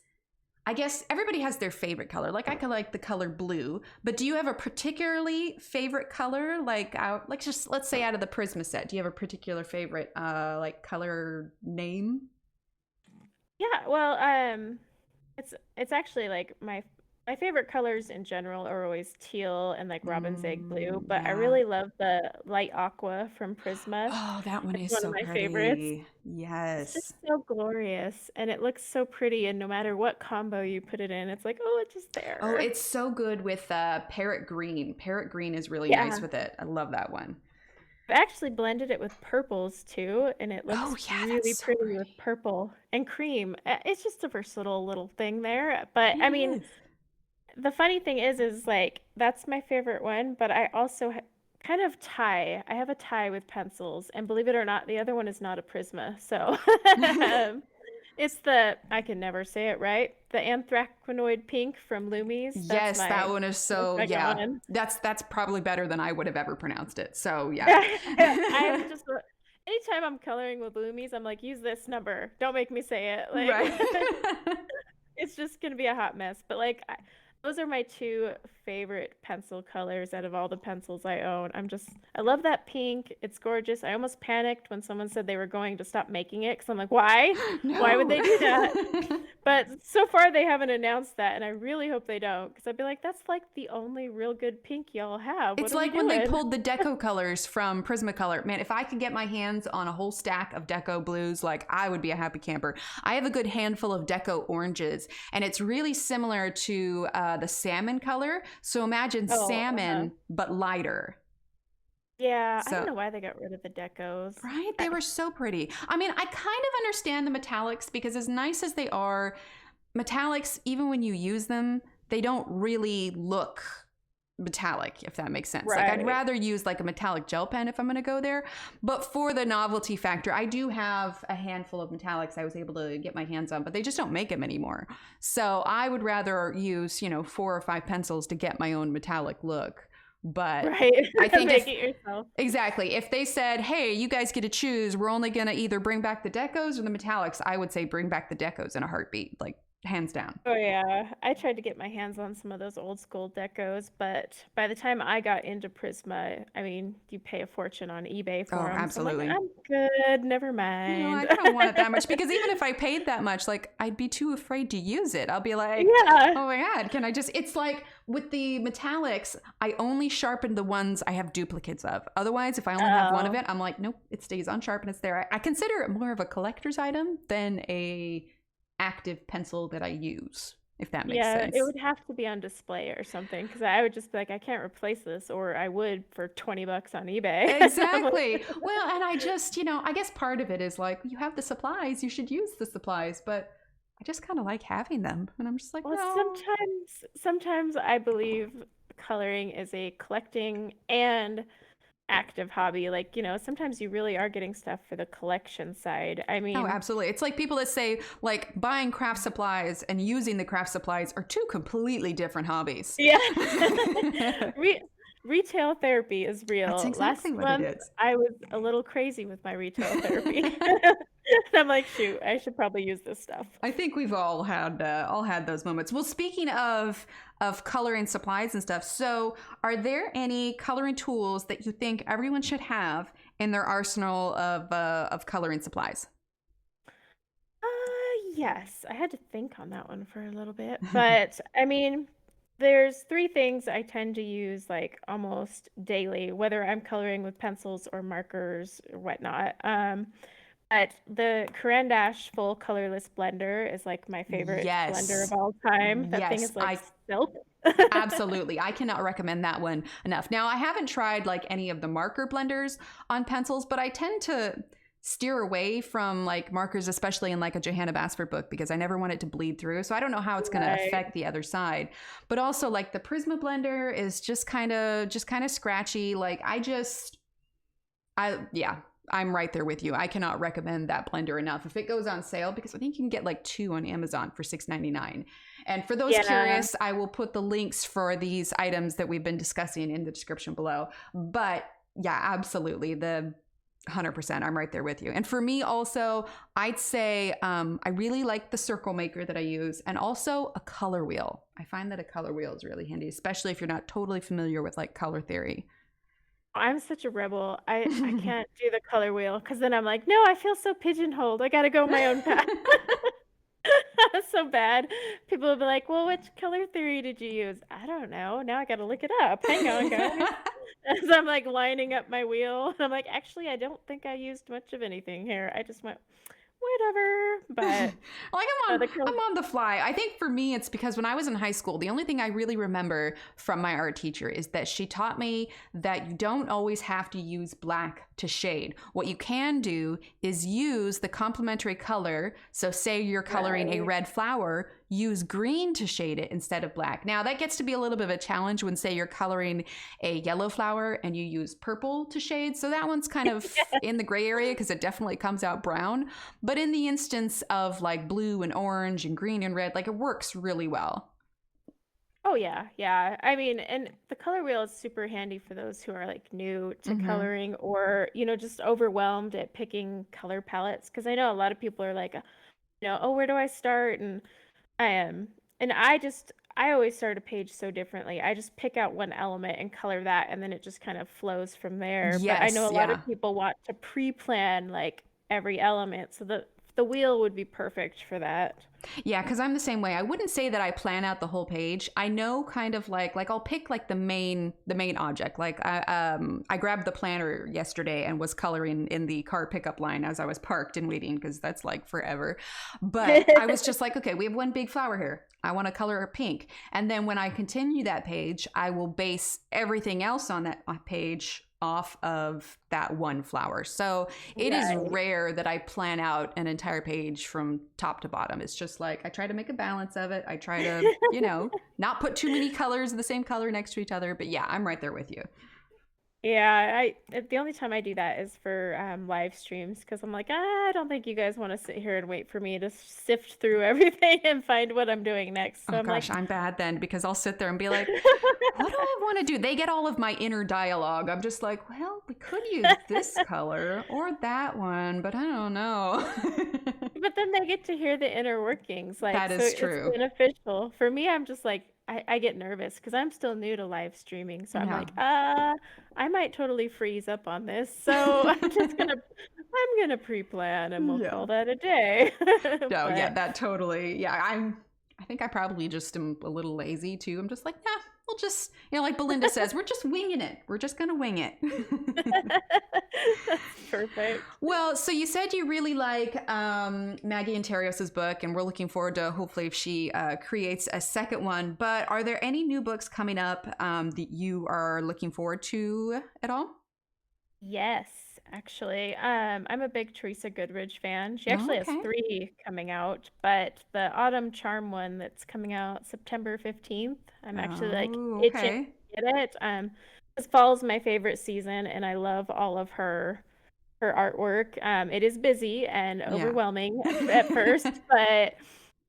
Speaker 1: I guess everybody has their favorite color. Like I could like the color blue, but do you have a particularly favorite color? Like, like just let's say out of the Prisma set, do you have a particular favorite like color name?
Speaker 2: Yeah, well, it's actually like my favorite colors in general are always teal and like robin's egg blue, but I
Speaker 1: Yeah.
Speaker 2: really love the light aqua from Prisma.
Speaker 1: Oh, that one
Speaker 2: It's
Speaker 1: is
Speaker 2: one of
Speaker 1: so
Speaker 2: my favorites.
Speaker 1: pretty.
Speaker 2: It's
Speaker 1: Yes.
Speaker 2: just so glorious and it looks so pretty, and no matter what combo you put it in, it's like, oh, it's just
Speaker 1: Oh,
Speaker 2: there.
Speaker 1: it's so good with parrot green. Parrot green is really nice
Speaker 2: Yeah.
Speaker 1: with it. I love that one.
Speaker 2: I've actually blended it with purples too, and it
Speaker 1: Oh,
Speaker 2: looks
Speaker 1: yeah, that's
Speaker 2: really
Speaker 1: so
Speaker 2: pretty with
Speaker 1: pretty.
Speaker 2: purple and cream. It's just a versatile little thing there. But I
Speaker 1: It
Speaker 2: mean,
Speaker 1: is.
Speaker 2: the funny thing is like that's my favorite one, but I also kind of tie. I have a tie with pencils, and believe it or not, the other one is not a Prisma. So it's the I can never say it right. The anthraquinoid pink from Lumi's. That's
Speaker 1: Yes, that
Speaker 2: my
Speaker 1: one is so,
Speaker 2: second
Speaker 1: yeah.
Speaker 2: one.
Speaker 1: That's probably better than I would have ever pronounced it. So, yeah.
Speaker 2: I'm just anytime I'm coloring with Lumis, I'm like, use this number. Don't make me say it. Like
Speaker 1: Right.
Speaker 2: it's just gonna be a hot mess. But like those are my two favorite pencil colors out of all the pencils I own. I love that pink. It's gorgeous. I almost panicked when someone said they were going to stop making it because I'm like, why? Why would
Speaker 1: No.
Speaker 2: they do that? But so far they haven't announced that, and I really hope they don't, because I'd be like, that's like the only real good pink y'all have. What
Speaker 1: It's
Speaker 2: are we
Speaker 1: like when they
Speaker 2: doing?
Speaker 1: pulled the deco colors from Prismacolor. Man, if I could get my hands on a whole stack of deco blues, like I would be a happy camper. I have a good handful of deco oranges, and it's really similar to the salmon color. So imagine
Speaker 2: Oh,
Speaker 1: salmon, but lighter.
Speaker 2: Yeah, I don't
Speaker 1: So
Speaker 2: know why they got rid of the decos.
Speaker 1: right, they were so pretty. I mean, I kind of understand the metallics because as nice as they are, metallics, even when you use them, they don't really look metallic, if that makes sense. Like I'd
Speaker 2: Right.
Speaker 1: rather use like a metallic gel pen if I'm going to go there. But for the novelty factor, I do have a handful of metallics I was able to get my hands on, but they just don't make them anymore. So I would rather use, 4 or 5 pencils to get my own metallic look. But
Speaker 2: Right.
Speaker 1: I think
Speaker 2: Make
Speaker 1: if
Speaker 2: it yourself.
Speaker 1: exactly, if they said, "Hey, you guys get to choose. We're only going to either bring back the decos or the metallics," I would say bring back the decos in a heartbeat, like hands down.
Speaker 2: Oh yeah, I tried to get my hands on some of those old school decos, but by the time I got into Prisma, I mean, you pay a fortune on eBay for
Speaker 1: Oh,
Speaker 2: them. So I'm like,
Speaker 1: absolutely.
Speaker 2: I'm good, never
Speaker 1: I
Speaker 2: mind.
Speaker 1: don't want it that much because even if I paid that much, like I'd be too afraid to use it. I'll be like,
Speaker 2: Yeah.
Speaker 1: oh my God, can I just? It's like with the metallics, I only sharpen the ones I have duplicates of. Otherwise, if I only have one of
Speaker 2: Oh.
Speaker 1: it, I'm like, nope, it stays unsharpened. It's there. I consider it more of a collector's item than a active pencil that I use, if that makes
Speaker 2: Yeah, it
Speaker 1: sense.
Speaker 2: would have to be on display or something because I would just be like, I can't replace this, or I would for 20 bucks on eBay. I'm like,
Speaker 1: Exactly. Well, and I just, I guess part of it is like, you have the supplies, you should use the supplies, but I just kind of like having them. And I'm just like,
Speaker 2: well,
Speaker 1: no.
Speaker 2: sometimes I believe coloring is a collecting and active hobby. Like, sometimes you really are getting stuff for the collection side. I
Speaker 1: Oh,
Speaker 2: mean,
Speaker 1: absolutely. It's like people that say, like, buying craft supplies and using the craft supplies are two completely different hobbies.
Speaker 2: yeah. Re Retail therapy is
Speaker 1: That's
Speaker 2: real. Last
Speaker 1: exactly what it
Speaker 2: month,
Speaker 1: is.
Speaker 2: I was a little crazy with my retail therapy. I'm like, shoot, I should probably use this stuff.
Speaker 1: I think we've all had those moments. Well, speaking of coloring supplies and stuff, so are there any coloring tools that you think everyone should have in their arsenal of coloring supplies?
Speaker 2: Yes, I had to think on that one for a little bit. But I mean, there's three things I tend to use like almost daily, whether I'm coloring with pencils or markers or whatnot. But the Caran d'Ache full colorless blender is like my favorite blender of
Speaker 1: Yes.
Speaker 2: all time. That thing
Speaker 1: Yes,
Speaker 2: is like
Speaker 1: I
Speaker 2: silk.
Speaker 1: absolutely. I cannot recommend that one enough. Now, I haven't tried like any of the marker blenders on pencils, but I tend to steer away from like markers, especially in like a Johanna Basford book, because I never want it to bleed through. So I don't know how it's going to
Speaker 2: Right.
Speaker 1: affect the other side. But also like the Prisma blender is just kind of scratchy. Like yeah, I'm right there with you. I cannot recommend that blender enough. If it goes on sale, because I think you can get like 2 on Amazon for $6.99. And for those
Speaker 2: Yeah.
Speaker 1: curious, I will put the links for these items that we've been discussing in the description below. But yeah, absolutely. The 100%, I'm right there with you. And for me also, I'd say I really like the circle maker that I use and also a color wheel. I find that a color wheel is really handy, especially if you're not totally familiar with like color theory.
Speaker 2: I'm such a rebel. I can't do the color wheel because then I'm like, no, I feel so pigeonholed. I gotta go my own path. That's so bad. People will be like, well, which color theory did you use? I don't know. Now I gotta look it up. Hang on, guys. As I'm like lining up my wheel, and I'm like, actually, I don't think I used much of anything here. I just went, whatever. But
Speaker 1: Like
Speaker 2: the
Speaker 1: I'm
Speaker 2: color,
Speaker 1: on the fly. I think for me it's because when I was in high school, the only thing I really remember from my art teacher is that she taught me that you don't always have to use black to shade. What you can do is use the complementary color. So say you're coloring a
Speaker 2: right.
Speaker 1: red flower, use green to shade it instead of black. Now that gets to be a little bit of a challenge when say you're coloring a yellow flower and you use purple to shade. So that one's kind of in the gray area because it definitely comes out brown. But in the instance of like blue and orange and green and red, like it works really well.
Speaker 2: Oh yeah, yeah. I mean, and the color wheel is super handy for those who are like new to
Speaker 1: Mm-hmm.
Speaker 2: coloring or, just overwhelmed at picking color palettes. Because I know a lot of people are like, oh, where do I start? And I am, and I always start a page so differently. I just pick out one element and color that, and then it just kind of flows from there. But I know
Speaker 1: Yes,
Speaker 2: a lot of
Speaker 1: yeah.
Speaker 2: people want to pre-plan like every element, so the wheel would be perfect for that.
Speaker 1: Yeah, because I'm the same way. I wouldn't say that I plan out the whole page. I know kind of like I'll pick like the main object. Like I grabbed the planner yesterday and was coloring in the car pickup line as I was parked and waiting because that's like forever. But I was just like, okay, we have one big flower here. I want to color it pink. And then when I continue that page, I will base everything else on that page off of that one flower. So it is
Speaker 2: Right.
Speaker 1: rare that I plan out an entire page from top to bottom. It's just like I try to make a balance of it. I try to, not put too many colors of the same color next to each other. But yeah, I'm right there with you.
Speaker 2: Yeah, the only time I do that is for live streams because I'm like, I don't think you guys want to sit here and wait for me to sift through everything and find what I'm doing next. So
Speaker 1: Oh
Speaker 2: I'm like,
Speaker 1: gosh, I'm bad then because I'll sit there and be like, what do I want to do? They get all of my inner dialogue. I'm just like, well, we could use this color or that one, but I don't know.
Speaker 2: but then they get to hear the inner workings, like,
Speaker 1: That
Speaker 2: so
Speaker 1: is
Speaker 2: it's
Speaker 1: true.
Speaker 2: beneficial. For me, I'm just like, I get nervous because I'm still new to live streaming. So I'm
Speaker 1: Yeah.
Speaker 2: like, I might totally freeze up on this. So I'm gonna pre-plan and we'll
Speaker 1: Yeah.
Speaker 2: call that a day.
Speaker 1: No, yeah,
Speaker 2: But
Speaker 1: that totally. Yeah, I think I probably just am a little lazy too. I'm just like, yeah, we'll just, like Belinda says, we're just winging it. We're just going to wing it.
Speaker 2: that's perfect.
Speaker 1: Well, so you said you really like Maggie Interios's book, and we're looking forward to hopefully if she creates a second one. But are there any new books coming up that you are looking forward to at all?
Speaker 2: Yes, actually. I'm a big Teresa Goodridge fan. She
Speaker 1: Oh,
Speaker 2: actually has
Speaker 1: okay.
Speaker 2: 3 coming out, but the Autumn Charm one that's coming out September 15th, I'm actually like
Speaker 1: Oh,
Speaker 2: itching
Speaker 1: okay.
Speaker 2: to get it. This fall is my favorite season, and I love all of her artwork. It is busy and
Speaker 1: Yeah.
Speaker 2: overwhelming at first, but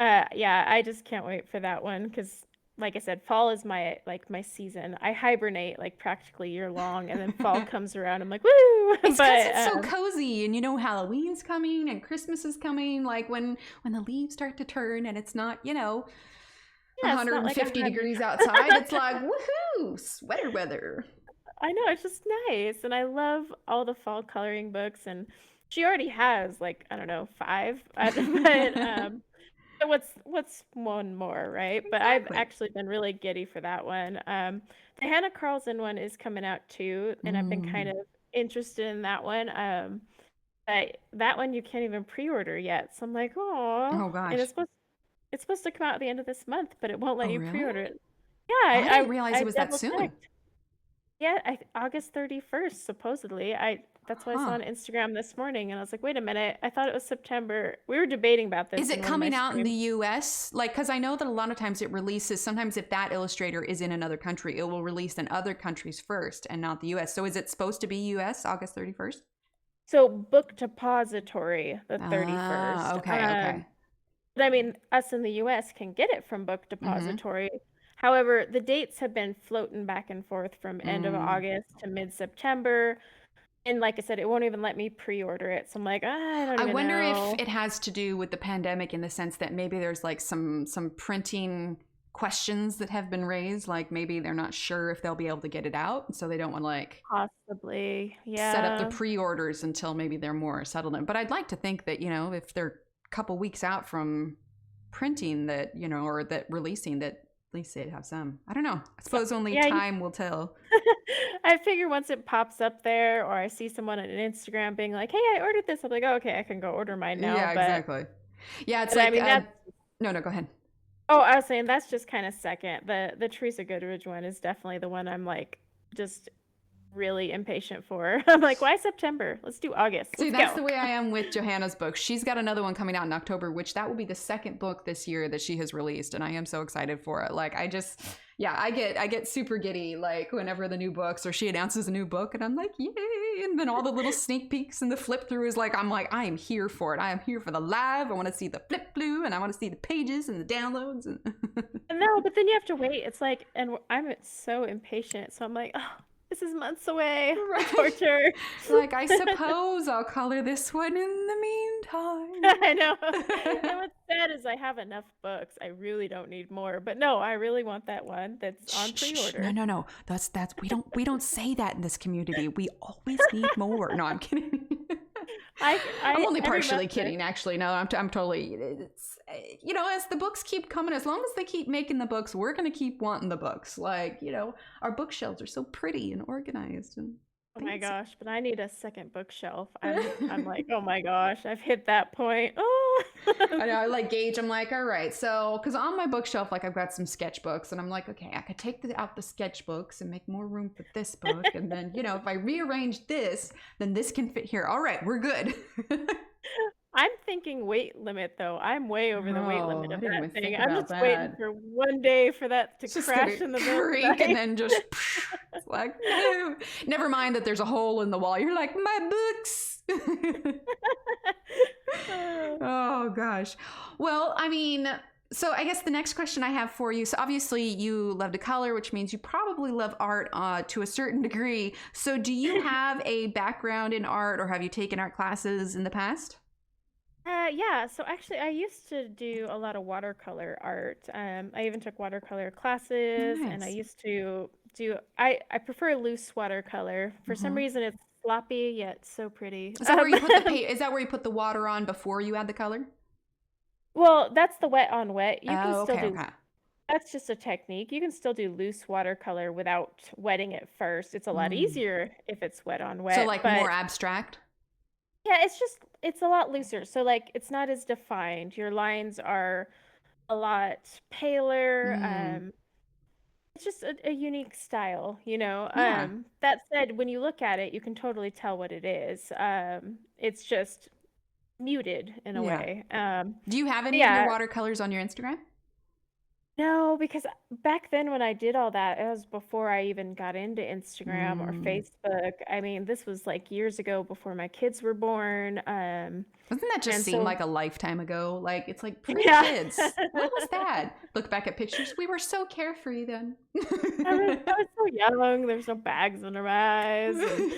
Speaker 2: yeah, I just can't wait for that one because, like I said, fall is my season. I hibernate like practically year long, and then fall comes around, I'm like, woo!
Speaker 1: It's because
Speaker 2: But
Speaker 1: it's so cozy, and Halloween's coming and Christmas is coming. Like when the leaves start to turn, and it's not
Speaker 2: yeah, it's not like I'm
Speaker 1: 150
Speaker 2: having.
Speaker 1: degrees outside. It's like woohoo, sweater weather.
Speaker 2: I know, it's just nice, and I love all the fall coloring books, and she already has like, I don't know, 5, but so what's one more, right? But I've
Speaker 1: Exactly.
Speaker 2: actually been really giddy for that one. The Hannah Carlson one is coming out too, and I've been kind
Speaker 1: Mm.
Speaker 2: of interested in that one. But that one you can't even pre-order yet, so I'm like, oh,
Speaker 1: Oh
Speaker 2: and
Speaker 1: gosh.
Speaker 2: it's supposed to come out at the end of this month, but it won't let
Speaker 1: Oh
Speaker 2: you
Speaker 1: really?
Speaker 2: pre-order it. Yeah,
Speaker 1: Oh, I didn't realize
Speaker 2: I
Speaker 1: it was that
Speaker 2: double
Speaker 1: soon.
Speaker 2: checked. Yeah, August 31st, supposedly. That's what I saw
Speaker 1: Huh.
Speaker 2: on Instagram this morning, and I was like, wait a minute, I thought it was September. We were debating about
Speaker 1: Is
Speaker 2: this
Speaker 1: it
Speaker 2: in one of my
Speaker 1: coming out in the
Speaker 2: streams.
Speaker 1: US? Like, because I know that a lot of times it releases, sometimes if that illustrator is in another country, it will release in other countries first and not the US. So is it supposed to be US August 31st?
Speaker 2: So Book Depository, the
Speaker 1: Ah,
Speaker 2: 31st.
Speaker 1: okay, okay.
Speaker 2: But I mean, us in the US can get it from Book
Speaker 1: Mm-hmm.
Speaker 2: Depository. However, the dates have been floating back and forth from end of
Speaker 1: Mm.
Speaker 2: August to mid-September. And like I said, it won't even let me pre-order it. So I'm like, I don't
Speaker 1: I
Speaker 2: even
Speaker 1: wonder if
Speaker 2: know.
Speaker 1: it has to do with the pandemic in the sense that maybe there's like some printing questions that have been raised. Like maybe they're not sure if they'll be able to get it out, so they don't want to like
Speaker 2: Possibly.
Speaker 1: set up the
Speaker 2: Yeah.
Speaker 1: pre-orders until maybe they're more settled in. But I'd like to think that if they're a couple weeks out from printing that or that releasing that at least they'd have some. I don't know. I
Speaker 2: So,
Speaker 1: suppose only
Speaker 2: yeah,
Speaker 1: time will tell.
Speaker 2: I figure once it pops up there or I see someone on Instagram being like, "Hey, I ordered this." I'm like, oh, "Okay, I can go order mine now."
Speaker 1: Yeah, exactly. Yeah, it's
Speaker 2: I
Speaker 1: like
Speaker 2: mean, that's
Speaker 1: no, go ahead.
Speaker 2: oh, I was saying that's just kind of second. The Teresa Goodridge one is definitely the one I'm like just really impatient for. I'm like, "Why September? Let's do August.
Speaker 1: See,
Speaker 2: Let's
Speaker 1: that's
Speaker 2: go."
Speaker 1: the way I am with Johanna's book. She's got another one coming out in October, which that will be the second book this year that she has released, and I am so excited for it. Like I get super giddy like whenever the new books or she announces a new book, and I'm like, yay! And then all the little sneak peeks and the flip through is like I am here for it. I am here for the live. I want to see the flip through, and I want to see the pages and the downloads. And
Speaker 2: No, but then you have to wait. It's like, and I'm so impatient. So I'm like, oh, this is months away. The
Speaker 1: right.
Speaker 2: torture.
Speaker 1: Like, I suppose I'll color this one in the meantime.
Speaker 2: I know. And what's sad is I have enough books. I really don't need more. But no, I really want that one that's on
Speaker 1: Shh, shh, shh. No,
Speaker 2: pre-order.
Speaker 1: no, no. That's we don't say that in this community. We always need more. No, I'm kidding. I'm only
Speaker 2: Every
Speaker 1: partially
Speaker 2: month.
Speaker 1: kidding, actually. No, I'm totally. It's as the books keep coming, as long as they keep making the books, we're gonna keep wanting the books. Like our bookshelves are so pretty and organized, and
Speaker 2: Oh my
Speaker 1: Fancy.
Speaker 2: gosh, but I need a second bookshelf. I'm like, oh my gosh, I've hit that point. Oh.
Speaker 1: I know, I like gauge. I'm like, all right, so because on my bookshelf, like I've got some sketchbooks, and I'm like, okay, I could take out the sketchbooks and make more room for this book, and then if I rearrange this, then this can fit here. All right, we're good.
Speaker 2: I'm thinking weight limit though. I'm way over the weight limit
Speaker 1: Oh, I
Speaker 2: of
Speaker 1: didn't
Speaker 2: that
Speaker 1: even
Speaker 2: thing.
Speaker 1: think
Speaker 2: I'm
Speaker 1: about
Speaker 2: just waiting
Speaker 1: that.
Speaker 2: for one day for that to
Speaker 1: It's just gonna
Speaker 2: crash in the middle of the
Speaker 1: creak and
Speaker 2: night.
Speaker 1: then just. It's like, no. Never mind that there's a hole in the wall. You're like, my books. Oh gosh. Well, I mean, so I guess the next question I have for you. So obviously you love to color, which means you probably love art to a certain degree. So do you have a background in art, or have you taken art classes in the past?
Speaker 2: Yeah, so actually I used to do a lot of watercolor art. I even took watercolor
Speaker 1: Oh,
Speaker 2: classes and I
Speaker 1: nice.
Speaker 2: used to I prefer loose watercolor. For some
Speaker 1: Hmm.
Speaker 2: reason it's sloppy yet so pretty.
Speaker 1: Is that where you put the paint? Is that where you put the water on before you add the color?
Speaker 2: Well, that's the wet on wet. You can
Speaker 1: Oh,
Speaker 2: still
Speaker 1: okay,
Speaker 2: do
Speaker 1: okay.
Speaker 2: That's just a technique. You can still do loose watercolor without wetting it first. It's a lot
Speaker 1: Mm.
Speaker 2: easier if it's wet on
Speaker 1: So
Speaker 2: wet,
Speaker 1: like more
Speaker 2: but
Speaker 1: abstract.
Speaker 2: yeah, it's a lot looser. So like it's not as defined. Your lines are a lot paler.
Speaker 1: Mm.
Speaker 2: It's just a unique style, you know.
Speaker 1: Yeah.
Speaker 2: That said, when you look at it, you can totally tell what it is. It's just muted in a
Speaker 1: Yeah.
Speaker 2: way.
Speaker 1: Do you have any of your
Speaker 2: Yeah,
Speaker 1: watercolors on your Instagram?
Speaker 2: no, because back then when I did all that, it was before I even got into Instagram or
Speaker 1: Mm.
Speaker 2: Facebook. I mean, this was like years ago before my kids were born.
Speaker 1: Doesn't that just
Speaker 2: And
Speaker 1: seem
Speaker 2: so
Speaker 1: like a lifetime ago? Like it's like
Speaker 2: yeah.
Speaker 1: pre-kids. What was that? Look back at pictures. We were so carefree then.
Speaker 2: I was so young. There's no bags under my eyes, and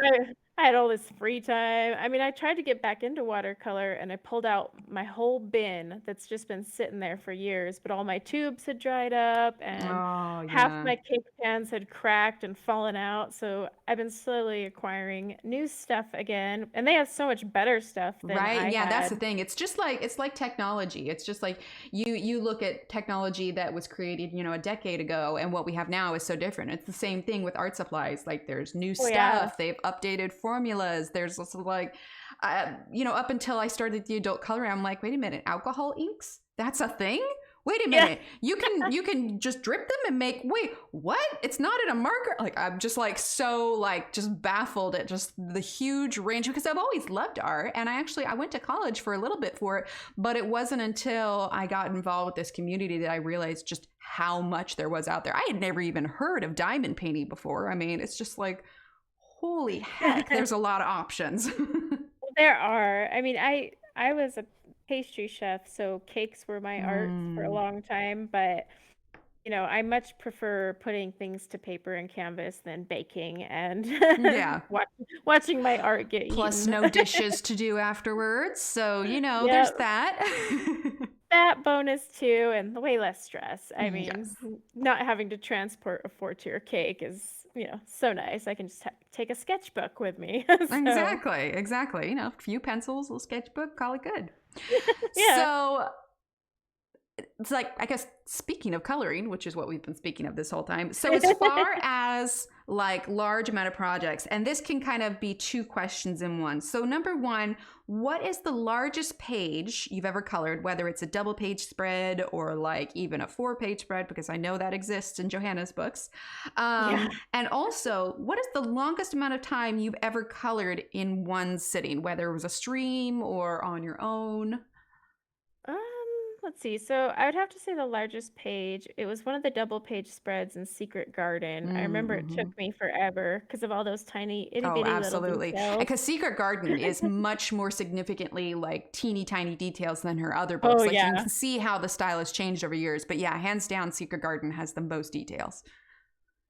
Speaker 2: I I had all this free time. I mean, I tried to get back into watercolor and I pulled out my whole bin that's just been sitting there for years, but all my tubes had dried up and
Speaker 1: Oh
Speaker 2: half
Speaker 1: yeah.
Speaker 2: my cake pans had cracked and fallen out. So I've been slowly acquiring new stuff again, and they have so much better stuff than
Speaker 1: Right?
Speaker 2: I
Speaker 1: Yeah, that's the
Speaker 2: had.
Speaker 1: thing. It's like technology. It's just like you look at technology that was created, a decade ago, and what we have now is so different. It's the same thing with art supplies. Like there's new
Speaker 2: Oh yeah.
Speaker 1: stuff. They've updated formulas. There's also like up until I started the adult coloring, I'm like, wait a minute, alcohol inks? That's a thing? Wait a
Speaker 2: Yeah.
Speaker 1: minute. You can just drip them and make wait, what? It's not in a marker. Like I'm just like so like just baffled at just the huge range because I've always loved art and I went to college for a little bit for it, but it wasn't until I got involved with this community that I realized just how much there was out there. I had never even heard of diamond painting before. I mean, it's just like holy heck, there's a lot of options.
Speaker 2: There are. I mean, I was a pastry chef, so cakes were my art for a
Speaker 1: Mm,
Speaker 2: long time, but I much prefer putting things to paper and canvas than baking and
Speaker 1: yeah.
Speaker 2: watching my art get
Speaker 1: Plus
Speaker 2: eaten.
Speaker 1: no dishes to do afterwards. So, there's
Speaker 2: Yep,
Speaker 1: that.
Speaker 2: that bonus too, and way less stress. I mean,
Speaker 1: Yes.
Speaker 2: not having to transport a four-tier cake is, so nice. I can just take a sketchbook with me. So,
Speaker 1: Exactly. Exactly. A few pencils, a little sketchbook, call it good.
Speaker 2: yeah.
Speaker 1: So, it's like I guess speaking of coloring, which is what we've been speaking of this whole time. So as far as like large amount of projects, and this can kind of be two questions in one. So number one, what is the largest page you've ever colored, whether it's a double page spread or like even a 4-page spread, because I know that exists in Johanna's books.
Speaker 2: Yeah.
Speaker 1: And also, what is the longest amount of time you've ever colored in one sitting, whether it was a stream or on your own?
Speaker 2: Um, let's see. So I would have to say the largest page. It was one of the double page spreads in Secret Garden. I remember it
Speaker 1: Mm-hmm.
Speaker 2: took me forever because of all those tiny itty
Speaker 1: Oh,
Speaker 2: bitty little
Speaker 1: absolutely.
Speaker 2: details.
Speaker 1: Because Secret Garden is much more significantly like teeny tiny details than her other
Speaker 2: Oh
Speaker 1: books. Like you
Speaker 2: yeah.
Speaker 1: can see how the style has changed over years. But yeah, hands down, Secret Garden has the most details.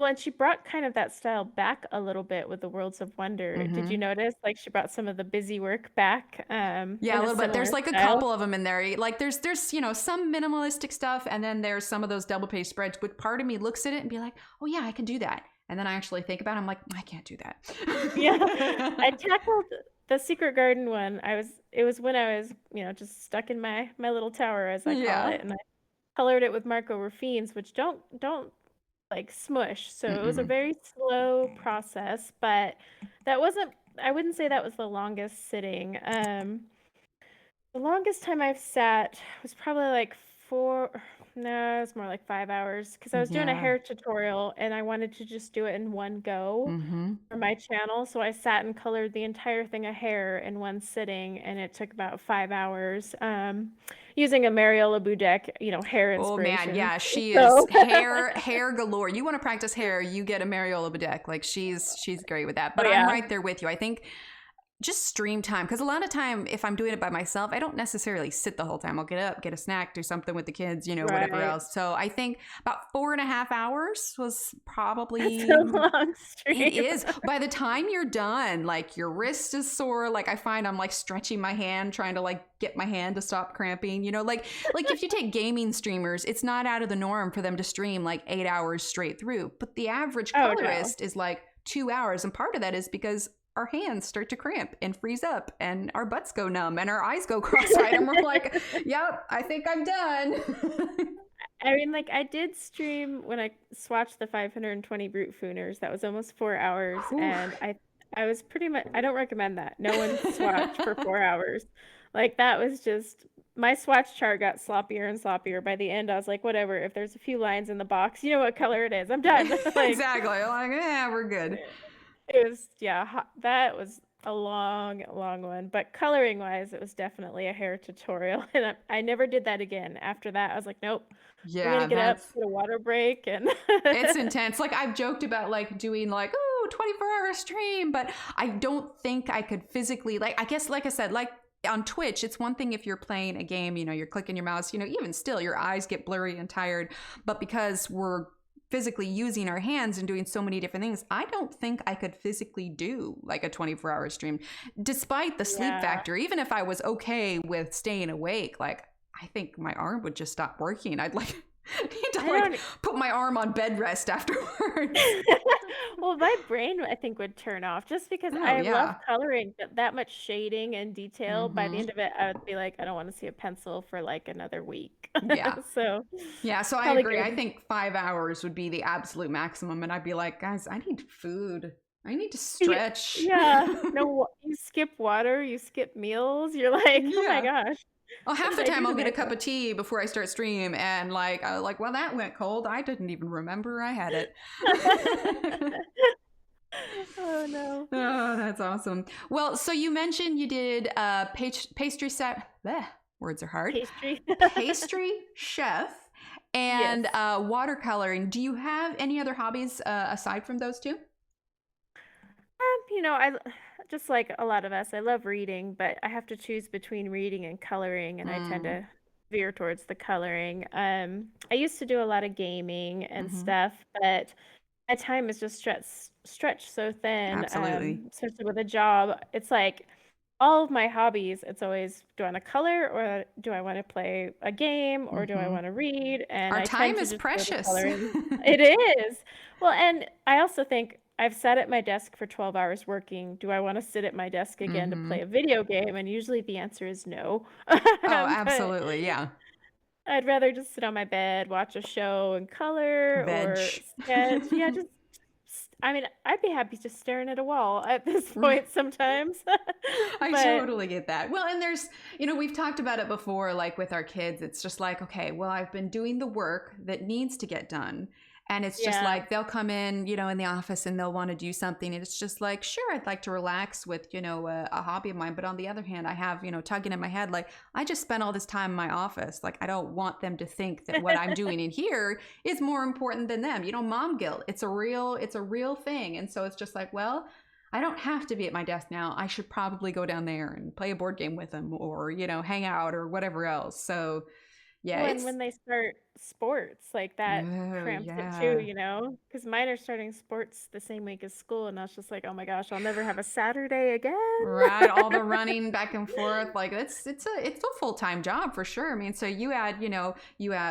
Speaker 2: Well, and she brought kind of that style back a little bit with the Worlds of Wonder. Did you
Speaker 1: Mm-hmm.
Speaker 2: notice? Like she brought some of the busy work back
Speaker 1: Yeah, a
Speaker 2: in a
Speaker 1: little bit. There's
Speaker 2: similar
Speaker 1: like a
Speaker 2: style.
Speaker 1: couple of them in there. Like there's some minimalistic stuff, and then there's some of those double page spreads. But part of me looks at it and be like, oh yeah, I can do that. And then I actually think about it, I'm like, I can't do
Speaker 2: Yeah. I
Speaker 1: that.
Speaker 2: tackled the Secret Garden one. It was when I was, just stuck in my little tower as I call
Speaker 1: Yeah.
Speaker 2: it, and I colored it with Marco Ruffines, which don't like smush. So it was a
Speaker 1: Mm-mm.
Speaker 2: very slow process, but that wasn't, I wouldn't say that was the longest sitting. The longest time I've sat was probably like no, it's more like 5 hours because I was doing a
Speaker 1: Yeah.
Speaker 2: hair tutorial and I wanted to just do it in one go
Speaker 1: Mm-hmm.
Speaker 2: for my channel. So I sat and colored the entire thing of hair in one sitting and it took about 5 hours, using a Mariola Budek, hair
Speaker 1: Oh man,
Speaker 2: inspiration.
Speaker 1: yeah, she is
Speaker 2: So,
Speaker 1: hair galore. You want to practice hair, you get a Mariola Bedeck. Like she's great with that.
Speaker 2: oh
Speaker 1: But I'm
Speaker 2: yeah,
Speaker 1: right there with you. I think just stream time, because a lot of time if I'm doing it by myself, I don't necessarily sit the whole time. I'll get up, get a snack, do something with the kids, whatever
Speaker 2: right.
Speaker 1: else. So I think about 4.5 hours was
Speaker 2: That's
Speaker 1: probably.
Speaker 2: a long
Speaker 1: It
Speaker 2: stream.
Speaker 1: is. By the time you're done, like your wrist is sore. Like I find I'm like stretching my hand, trying to like get my hand to stop cramping. Like if you take gaming streamers, it's not out of the norm for them to stream like 8 hours straight through. But the average
Speaker 2: Oh no.
Speaker 1: colorist is like 2 hours, and part of that is because our hands start to cramp and freeze up, and our butts go numb, and our eyes go cross-eyed, and we're like, "Yep, I think I'm done."
Speaker 2: I mean, like, I did stream when I swatched the 520 Brute Fooners. That was almost 4 hours,
Speaker 1: Whew.
Speaker 2: and I was pretty much. I don't recommend that. No one swatch for 4 hours. Like that was just my swatch chart got sloppier and sloppier. By the end, I was like, whatever. If there's a few lines in the box, you know what color it is. I'm done. Like
Speaker 1: Exactly. Like, yeah, we're good.
Speaker 2: it was, yeah. That was a long, long one. But coloring wise, it was definitely a hair tutorial, and I never did that again. After that, I was like, nope. We're gonna
Speaker 1: Yeah,
Speaker 2: get up,
Speaker 1: that's
Speaker 2: get a water break, and
Speaker 1: it's intense. Like I've joked about like doing like, oh, 24-hour stream, but I don't think I could physically, like, I guess like I said, like on Twitch, it's one thing if you're playing a game, you're clicking your mouse, even still your eyes get blurry and tired, but because we're physically using our hands and doing so many different things, I don't think I could physically do like a 24-hour stream despite the sleep
Speaker 2: yeah.
Speaker 1: factor. Even if I was okay with staying awake, like I think my arm would just stop working. I'd like need to
Speaker 2: I
Speaker 1: like
Speaker 2: don't.
Speaker 1: put my arm on bed rest afterwards.
Speaker 2: Well, my brain, I think, would turn off just because
Speaker 1: Oh
Speaker 2: I love
Speaker 1: yeah.
Speaker 2: coloring, but that much shading and detail. By the
Speaker 1: Mm-hmm.
Speaker 2: end of it, I would be like, I don't want to see a pencil for like another week.
Speaker 1: Yeah.
Speaker 2: So,
Speaker 1: Yeah. So I
Speaker 2: probably
Speaker 1: agree. I
Speaker 2: good.
Speaker 1: think 5 hours would be the absolute maximum. And I'd be like, guys, I need food. I need to
Speaker 2: Yeah,
Speaker 1: stretch.
Speaker 2: yeah. No, you skip water, you skip meals. You're like, oh my
Speaker 1: Yeah.
Speaker 2: gosh,
Speaker 1: Well,
Speaker 2: what
Speaker 1: half
Speaker 2: did
Speaker 1: the
Speaker 2: I
Speaker 1: time
Speaker 2: do
Speaker 1: I'll
Speaker 2: to
Speaker 1: get a cup
Speaker 2: myself?
Speaker 1: of tea before I start stream, and like, well, that went cold. I didn't even remember I had it.
Speaker 2: Oh no.
Speaker 1: Oh, that's awesome. Well, so you mentioned you did pastry set. Bleh, words are hard.
Speaker 2: Pastry.
Speaker 1: Pastry chef
Speaker 2: Yes.
Speaker 1: and watercoloring. Do you have any other hobbies aside from those two?
Speaker 2: I just like a lot of us, I love reading, but I have to choose between reading and coloring, and I tend
Speaker 1: Mm,
Speaker 2: to veer towards the coloring. I used to do a lot of gaming and
Speaker 1: mm-hmm.
Speaker 2: stuff, but my time is just stretched so thin.
Speaker 1: Absolutely.
Speaker 2: Especially with a job, it's like all of my hobbies. It's always, do I want to color or do I want to play a game or do I
Speaker 1: Mm-hmm.
Speaker 2: want to read? And
Speaker 1: Our
Speaker 2: I tend
Speaker 1: time
Speaker 2: to
Speaker 1: is
Speaker 2: just go to
Speaker 1: precious.
Speaker 2: coloring. It is. Well, and I also think I've sat at my desk for 12 hours working. Do I want to sit at my desk again to
Speaker 1: Mm-hmm.
Speaker 2: play a video game? And usually the answer is no.
Speaker 1: Oh,
Speaker 2: But
Speaker 1: absolutely. Yeah.
Speaker 2: I'd rather just sit on my bed, watch a show and color
Speaker 1: Veg.
Speaker 2: or sketch. Yeah, I mean, I'd be happy just staring at a wall at this point sometimes.
Speaker 1: I
Speaker 2: But
Speaker 1: totally get that. Well, and there's, we've talked about it before, like with our kids, it's just like, okay, well, I've been doing the work that needs to get done. And it's just
Speaker 2: yeah,
Speaker 1: like they'll come in the office and they'll want to do something. And it's just like, sure, I'd like to relax with, a hobby of mine. But on the other hand, I have, tugging in my head, like, I just spent all this time in my office. Like, I don't want them to think that what I'm doing in here is more important than them. Mom guilt. It's a real thing. And so it's just like, well, I don't have to be at my desk now. I should probably go down there and play a board game with them or, hang out or whatever else. So yeah,
Speaker 2: when they start sports, like that
Speaker 1: oh,
Speaker 2: cramps it too,
Speaker 1: yeah.
Speaker 2: because mine are starting sports the same week as school, and I was just like, oh my gosh, I'll never have a Saturday again.
Speaker 1: Right, all the running back and forth, like it's a full-time job for sure. I mean, so you add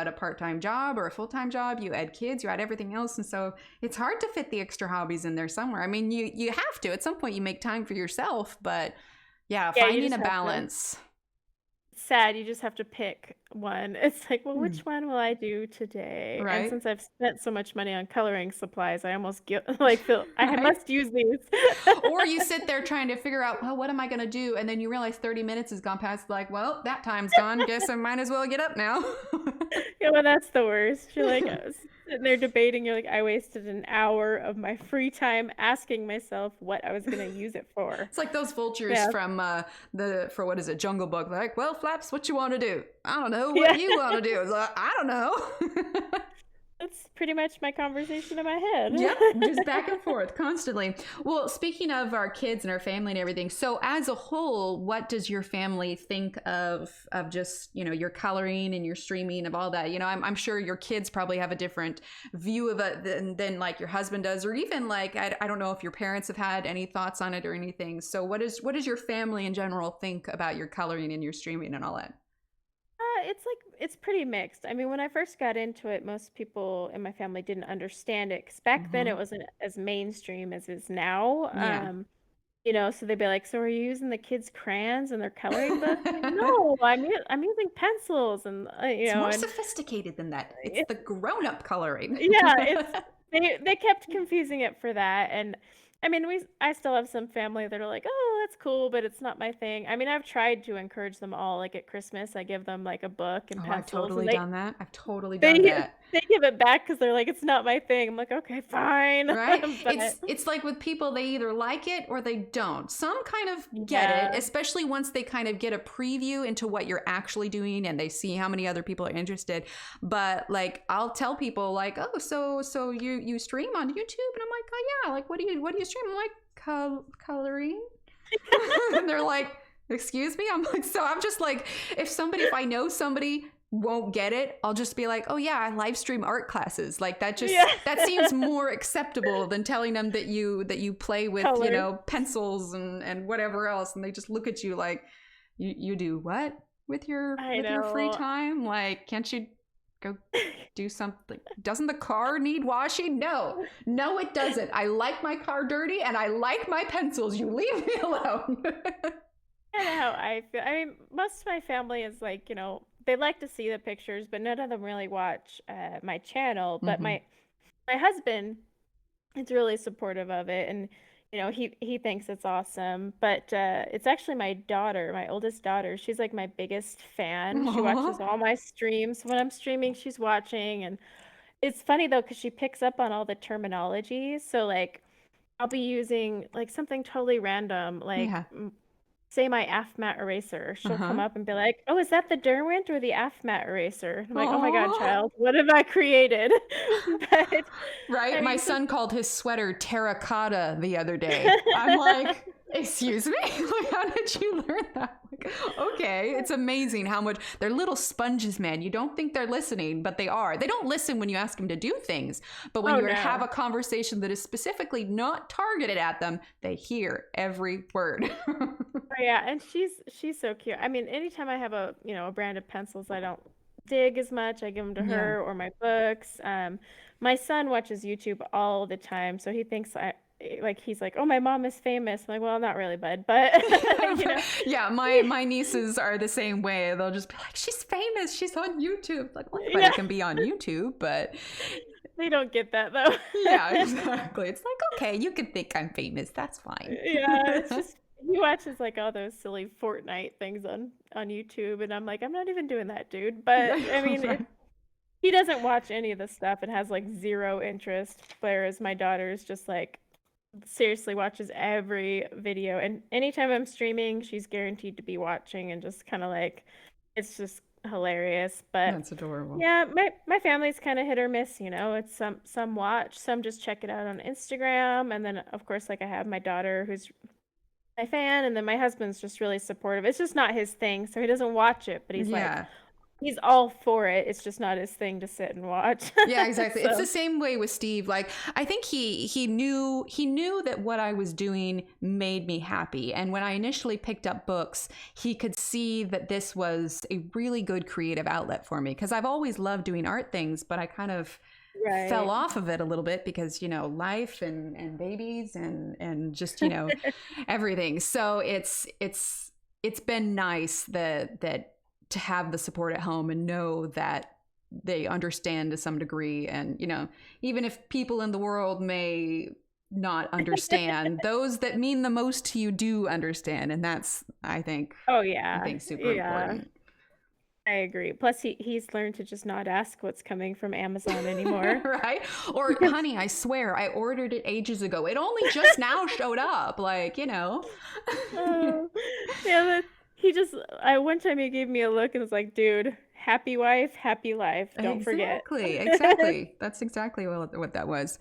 Speaker 1: a part-time job or a full-time job, you add kids, you add everything else, and so it's hard to fit the extra hobbies in there somewhere. I mean, you have to at some point, you make time for yourself, but yeah,
Speaker 2: Yeah, you
Speaker 1: finding
Speaker 2: just
Speaker 1: a
Speaker 2: have to.
Speaker 1: balance.
Speaker 2: sad. You just have to pick one. It's like, well,
Speaker 1: Hmm.
Speaker 2: which one will I do today? And
Speaker 1: Right.
Speaker 2: since I've spent so much money on coloring supplies, I almost get like feel I
Speaker 1: Right.
Speaker 2: must use these.
Speaker 1: Or you sit there trying to figure out, well, what am I going to do? And then you realize 30 minutes has gone past, like, well, that time's gone. Guess I might as well get up now.
Speaker 2: Yeah, well, that's the worst. You're like, I was sitting there debating. You're like, I wasted an hour of my free time asking myself what I was going to use it for.
Speaker 1: It's like those vultures
Speaker 2: Yeah.
Speaker 1: from for what is it, Jungle Book. They're like, well, Flaps, what you want to do? I don't know. What
Speaker 2: Yeah.
Speaker 1: do you want to do? It's like, I don't know.
Speaker 2: That's pretty much my conversation in my head.
Speaker 1: Yep, just back and forth constantly. Well, speaking of our kids and our family and everything, so as a whole, what does your family think of just your coloring and your streaming of all that? I'm sure your kids probably have a different view of it than like your husband does, or even like I don't know if your parents have had any thoughts on it or anything. So what does your family in general think about your coloring and your streaming and all that?
Speaker 2: It's pretty mixed. I mean, when I first got into it, most people in my family didn't understand it because back then
Speaker 1: Hmm.
Speaker 2: it wasn't as mainstream as it is now.
Speaker 1: Yeah.
Speaker 2: So they'd be like, "So are you using the kids' crayons in their coloring book?" I'm like, "No, I'm using pencils and
Speaker 1: It's more
Speaker 2: and
Speaker 1: sophisticated than that. It's
Speaker 2: it's
Speaker 1: the grown-up coloring.
Speaker 2: yeah, it's they kept confusing it for that. And I mean, I still have some family that are like, "Oh, that's cool, but it's not my thing." I mean, I've tried to encourage them all. Like at Christmas, I give them like a book and
Speaker 1: Oh, I've
Speaker 2: pencils, and
Speaker 1: totally done that. I've totally
Speaker 2: they
Speaker 1: done that.
Speaker 2: they give it back because they're like, "It's not my thing." I'm like, "Okay, fine,"
Speaker 1: Right?
Speaker 2: but
Speaker 1: It's like with people, they either like it or they don't. Some kind of get it,
Speaker 2: yeah,
Speaker 1: especially once they kind of get a preview into what you're actually doing and they see how many other people are interested. But like I'll tell people like, "Oh, so you stream on YouTube?" And I'm like, "Oh yeah, like what do you stream?" I'm like, Coloring." And they're like, "Excuse me?" I'm like, so I'm just like, if I know somebody won't get it, I'll just be like, "Oh yeah, I live stream art classes." Like
Speaker 2: yeah,
Speaker 1: that seems more acceptable than telling them that you play with,
Speaker 2: color.
Speaker 1: pencils and whatever else, and they just look at you like, you do what with your
Speaker 2: I
Speaker 1: with your free
Speaker 2: know.
Speaker 1: time? Like, can't you go do something? Doesn't the car need washing? No. No, it doesn't. I like my car dirty and I like my pencils. You leave me alone.
Speaker 2: Kind of how I feel. I mean, most of my family is like, they like to see the pictures, but none of them really watch my channel. But
Speaker 1: Hmm.
Speaker 2: my husband is really supportive of it, and he thinks it's awesome. But it's actually my daughter, my oldest daughter. She's like my biggest fan. She
Speaker 1: Aw.
Speaker 2: watches all my streams. When I'm streaming, she's watching, and it's funny though because she picks up on all the terminology. So like, I'll be using like something totally random, like
Speaker 1: Yeah.
Speaker 2: say my AF eraser. She'll come
Speaker 1: Uh-huh.
Speaker 2: up and be like, "Oh, is that the Derwent or the AF eraser?" I'm like, "Oh my God,
Speaker 1: Aw.
Speaker 2: child, what have I created?" But
Speaker 1: Right?
Speaker 2: I
Speaker 1: My
Speaker 2: mean,
Speaker 1: son called his sweater terracotta the other day. I'm like, excuse me? Like, how did you learn that? Like, okay, it's amazing how much they're little sponges, man. You don't think they're listening, but they are. They don't listen when you ask them to do things, but when
Speaker 2: oh
Speaker 1: you have
Speaker 2: no.
Speaker 1: a conversation that is specifically not targeted at them, they hear every word.
Speaker 2: Oh yeah, and she's so cute. I mean, anytime I have a brand of pencils I don't dig as much, I give them to
Speaker 1: Yeah.
Speaker 2: her or my books. My son watches YouTube all the time, so he thinks he's like, "Oh, my mom is famous." I'm like, "Well, not really, bud, but you know."
Speaker 1: Yeah, my nieces are the same way. They'll just be like, "She's famous. She's on YouTube." Like, well, anybody
Speaker 2: Yeah,
Speaker 1: can be on YouTube, but
Speaker 2: they don't get that though.
Speaker 1: yeah, exactly. It's like, okay, you can think I'm famous. That's fine.
Speaker 2: Yeah, it's just he watches like all those silly Fortnite things on YouTube, and I'm like, I'm not even doing that, dude. But I mean,
Speaker 1: Right.
Speaker 2: he doesn't watch any of the stuff and has like zero interest, whereas my daughter is just like seriously watches every video, and anytime I'm streaming, she's guaranteed to be watching and just kind of like it's just hilarious. But
Speaker 1: That's adorable.
Speaker 2: yeah, my family's kind of hit or miss, It's some watch, some just check it out on Instagram, and then of course like I have my daughter who's my fan, and then my husband's just really supportive. It's just not his thing, so he doesn't watch it, but
Speaker 1: Yeah.
Speaker 2: he's all for it. It's just not his thing to sit and watch.
Speaker 1: Yeah, exactly. It's the
Speaker 2: So,
Speaker 1: same way with Steve. Like, I think he knew that what I was doing made me happy. And when I initially picked up books, he could see that this was a really good creative outlet for me because I've always loved doing art things, but I kind of fell
Speaker 2: right.
Speaker 1: off of it a little bit because life and babies and just everything. So it's been nice that to have the support at home and know that they understand to some degree. And, you know, even if people in the world may not understand, those that mean the most to you do understand. And that's, I think,
Speaker 2: Oh yeah.
Speaker 1: super
Speaker 2: Yeah.
Speaker 1: important.
Speaker 2: I agree. Plus he's learned to just not ask what's coming from Amazon anymore.
Speaker 1: Right? Or, honey, I swear, I ordered it ages ago. It only just now showed up. Like, you know.
Speaker 2: Oh, yeah, one time he gave me a look and was like, dude, happy wife, happy life. Don't forget.
Speaker 1: Exactly. That's exactly what that was.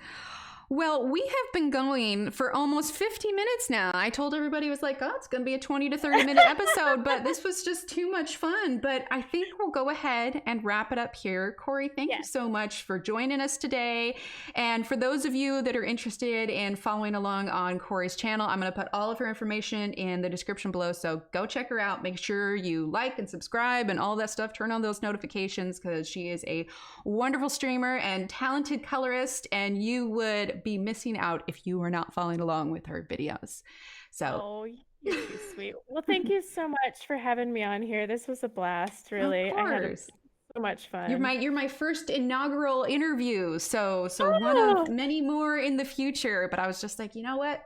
Speaker 1: Well, we have been going for almost 50 minutes now. I told everybody, it was like, oh, it's going to be a 20 to 30 minute episode, but this was just too much fun. But I think we'll go ahead and wrap it up here. Kori, thank you so much for joining us today. And for those of you that are interested in following along on Kori's channel, I'm going to put all of her information in the description below. So go check her out. Make sure you like and subscribe and all that stuff. Turn on those notifications because she is a wonderful streamer and talented colorist, and you would be missing out if you were not following along with her videos. So,
Speaker 2: oh, you're too sweet. Well, thank you so much for having me on here. This was a blast, really.
Speaker 1: Of course.
Speaker 2: So much fun.
Speaker 1: You're my first inaugural interview, so one of many more in the future. But I was just like, you know what,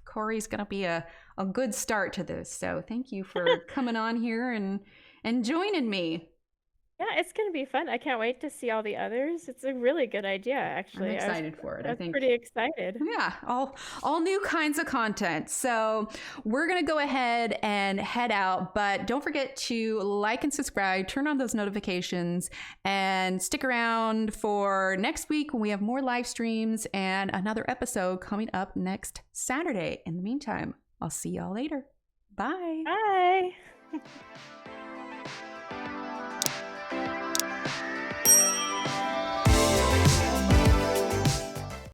Speaker 1: Kori's gonna be a good start to this. So thank you for coming on here and joining me.
Speaker 2: Yeah, it's going to be fun. I can't wait to see all the others. It's a really good idea, actually.
Speaker 1: I'm excited for it.
Speaker 2: I think pretty excited.
Speaker 1: Yeah, all new kinds of content. So we're going to go ahead and head out, but don't forget to like and subscribe, turn on those notifications, and stick around for next week when we have more live streams and another episode coming up next Saturday. In the meantime, I'll see y'all later. Bye.
Speaker 2: Bye.